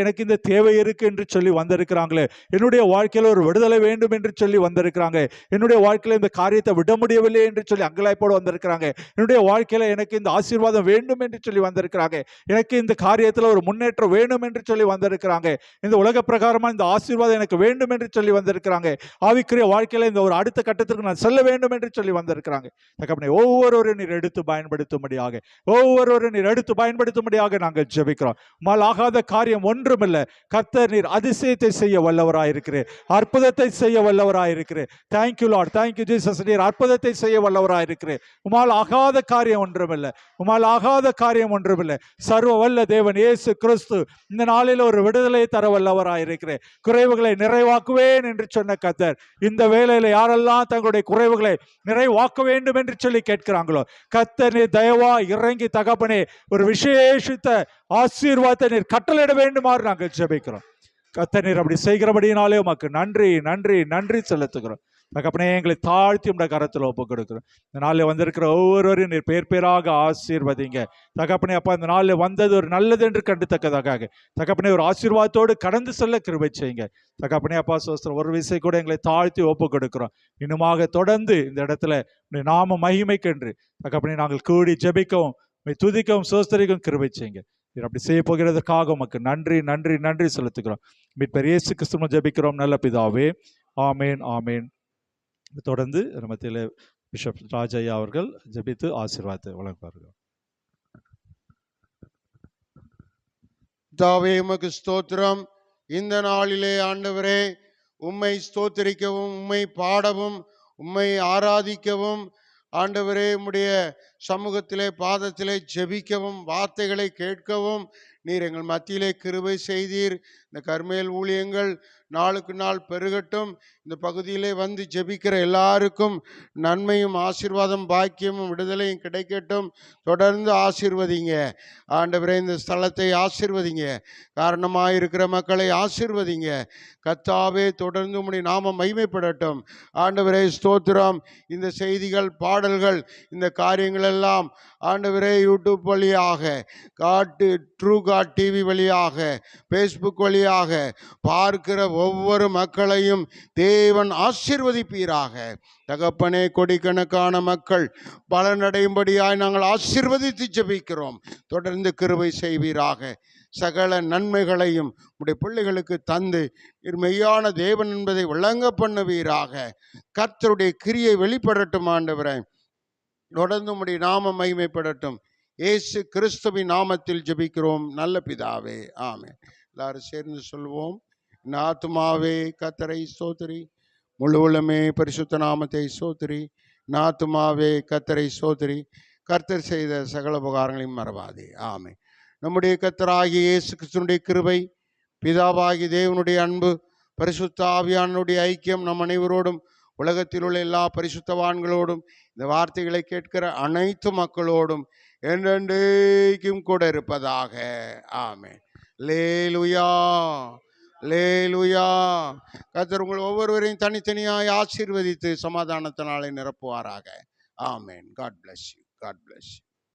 எனக்கு இந்த தேவை இருக்கு என்று சொல்லி வந்திருக்கிறாங்களே, என்னுடைய வாழ்க்கையில் ஒரு விடுதலை வேண்டும் என்று சொல்லி வந்திருக்கிறாங்க, என்னுடைய வாழ்க்கையில் இந்த காரியத்தை விட முடியவில்லை என்று சொல்லி அங்கலாய்ப்போடு வந்திருக்கிறாங்க, என்னுடைய வாழ்க்கையில் எனக்கு இந்த ஆசீர்வாதம் வேண்டும் என்று சொல்லி வந்திருக்கிறாங்க, எனக்கு இந்த காரியத்தில் ஒரு முன்னேற்றம் வேண்டும் என்று சொல்லி வந்திருக்கிறாங்க, இந்த உலக பிரகாரமான இந்த ஆசீர்வாதம் எனக்கு வேண்டும் என்று சொல்லி வந்திருக்கிறாங்க, ஆவிக்குரிய வாழ்க்கையில இந்த ஒரு அடுத்த கட்டத்திற்கு நான் செல்ல வேண்டும் என்று சொல்லி வந்திருக்கிறாங்க தகப்பனே. ஒவ்வொருவரும் நீர் எடுத்து பயன்படுத்தும்படியாக, ஒவ்வொருவரும் நீர் எடுத்து பயன்படுத்தும்படியாக நாங்கள் ஜெபிக்கிறோம். உம்மால் ஆகாத காரியம் ஒன்றுமில்லை. கர்த்தர் நீர் அதிசயத்தை செய்ய வல்லவராயிருக்கிறீர், அற்புதத்தை செய்ய வல்லவராயிருக்கிறீர். Thank you Lord, thank you Jesus. நீர் அற்புதத்தை செய்ய வல்லவராயிருக்கிறீர். உம்மால் ஆகாத காரியம் ஒன்றுமில்லை, உம்மால் ஆகாத காரியம் ஒன்றுமில்லை. சர்வ வல்ல தேவன் இயேசு கிறிஸ்து இந்த நாளில் ஒரு விடுதலை தர வல்லவராயிருக்கிறேன். குறைவுகளை நிறைவாக்குவேன் என்று சொன்ன கர்த்தர் இந்த வேளையில யாரெல்லாம் தங்களுடைய குறைவுகளை நிறைவாக்க வேண்டும் என்று சொல்லி கேட்கிறாங்களோ கர்த்தர் நீர் தயவா இறங்கி தகப்பனே ஒரு விசேஷித்த ஆசீர்வாதத்தை நீர் கட்டளையிட வேண்டுமாறு நாங்கள் ஜெபிக்கிறோம். கர்த்தர் நீர் அப்படி செய்கிறபடினாலே உமக்கு நன்றி நன்றி நன்றி செலுத்துகிறோம். தகப்பனே எங்களை தாழ்த்தி உடைய கரத்தில் ஒப்பு கொடுக்கிறோம். இந்த நாளில் வந்திருக்கிற ஒவ்வொருவரையும் நீர் பேர் பேராக ஆசீர்வதிங்க தகப்பனே. அப்பா இந்த நாளில் வந்தது ஒரு நல்லது என்று கண்டுத்தக்கதாக தகப்பனே ஒரு ஆசீர்வாதத்தோடு கடந்து செல்ல கிருபை செய்யுங்க தகப்பனே. அப்பா சோஸ்திரம் ஒரு விசை கூட எங்களை தாழ்த்தி ஒப்பு கொடுக்கிறோம். இன்னுமாக தொடர்ந்து இந்த இடத்துல நாம மகிமைக்கென்று தகப்பனே நாங்கள் கூடி ஜெபிக்கவும் துதிக்கவும் சோஸ்தரிக்கவும் கிருபை செய்யுங்க. அப்படி செய்ய போகிறதற்காக உமக்கு நன்றி நன்றி நன்றி செலுத்துகிறோம். மீட்பர் இயேசு கிறிஸ்துவின் ஜெபிக்கிறோம் நல்ல பிதாவே, ஆமேன் ஆமேன். தொடர்ந்து மத்தியில் பிஷப் ராஜையா அவர்கள் ஜெபித்து ஆசீர்வாதத்தை வழங்குவார்கள். பிதாவே உமக்கு ஸ்தோத்திரம். இந்த நாளிலே ஆண்டவரே உம்மை ஸ்தோத்திரிக்கவும் உம்மை பாடவும் உம்மை ஆராதிக்கவும் ஆண்டவரே உம்முடைய சமூகத்திலே பாதத்திலே ஜெபிக்கவும் வார்த்தைகளை கேட்கவும் நீர் எங்கள் மத்தியிலே கிருபை செய்தீர். இந்த கர்மேல் ஊழியங்கள் நாளுக்கு நாள் பெருகட்டும். இந்த பகுதியிலே வந்து ஜெபிக்கிற எல்லாருக்கும் நன்மையும் ஆசீர்வாதம் பாக்கியமும் விடுதலையும் கிடைக்கட்டும். தொடர்ந்து ஆசீர்வதிங்க ஆண்டவரே. இந்த ஸ்தலத்தை ஆசீர்வதிங்க. காரணமாக இருக்கிற மக்களை ஆசீர்வதிங்க கர்த்தாவே. தொடர்ந்து உம்முடைய நாமம் மகிமைப்படட்டும் ஆண்டவரே. ஸ்தோத்திரம். இந்த செய்திகள் பாடல்கள் இந்த காரியங்கள் எல்லாம் ஆண்டவரே யூடியூப் வழியாக ட்ரூ காட் டிவி வழியாக ஃபேஸ்புக் வழியாக பார்க்கிற ஒவ்வொரு மக்களையும் தேவன் ஆசீர்வதிப்பீராக தகப்பனே. கோடிக்கணக்கான மக்கள் பலனடையும்படியாய் நாங்கள் ஆசீர்வதித்து ஜெபிக்கிறோம். தொடர்ந்து கிருபை செய்வீராக. சகல நன்மைகளையும் உடைய பிள்ளைகளுக்கு தந்து மெய்யான தேவன் என்பதை விளங்க பண்ணுவீராக. கர்த்தருடைய கிரியை வெளிப்படட்டும் ஆண்டவரே. தொடர்ந்து உம்முடைய நாமம் மகிமைப்படட்டும். இயேசு கிறிஸ்துவின் நாமத்தில் ஜெபிக்கிறோம் நல்ல பிதாவே, ஆமென். எல்லாரும் சேர்ந்து சொல்வோம். என் ஆத்துமாவே கர்த்தரை ஸ்தோத்திரி, முழு உள்ளமே பரிசுத்த நாமத்தை ஸ்தோத்திரி. என் ஆத்துமாவே கர்த்தரை ஸ்தோத்திரி, கர்த்தர் செய்த சகல உபகாரங்களையும் மறவாதே, ஆமென். நம்முடைய கர்த்தராகிய இயேசு கிறிஸ்துவினுடைய கிருபை, பிதாவாகிய தேவனுடைய அன்பு, பரிசுத்த ஆவியானுடைய ஐக்கியம் நம் அனைவரோடும் உலகத்தில் உள்ள எல்லா பரிசுத்தவான்களோடும் இந்த வார்த்தைகளை கேட்கிற அனைத்து மக்களோடும் என்றென்றைக்கும் கூட இருப்பதாக, ஆமென். அல்லேலூயா அல்லேலூயா. கர்த்தர் உங்கள் ஒவ்வொருவரையும் தனித்தனியாய் ஆசீர்வதித்து சமாதானத்தினாலே நிரப்புவாராக, ஆமென். God bless you. God bless you.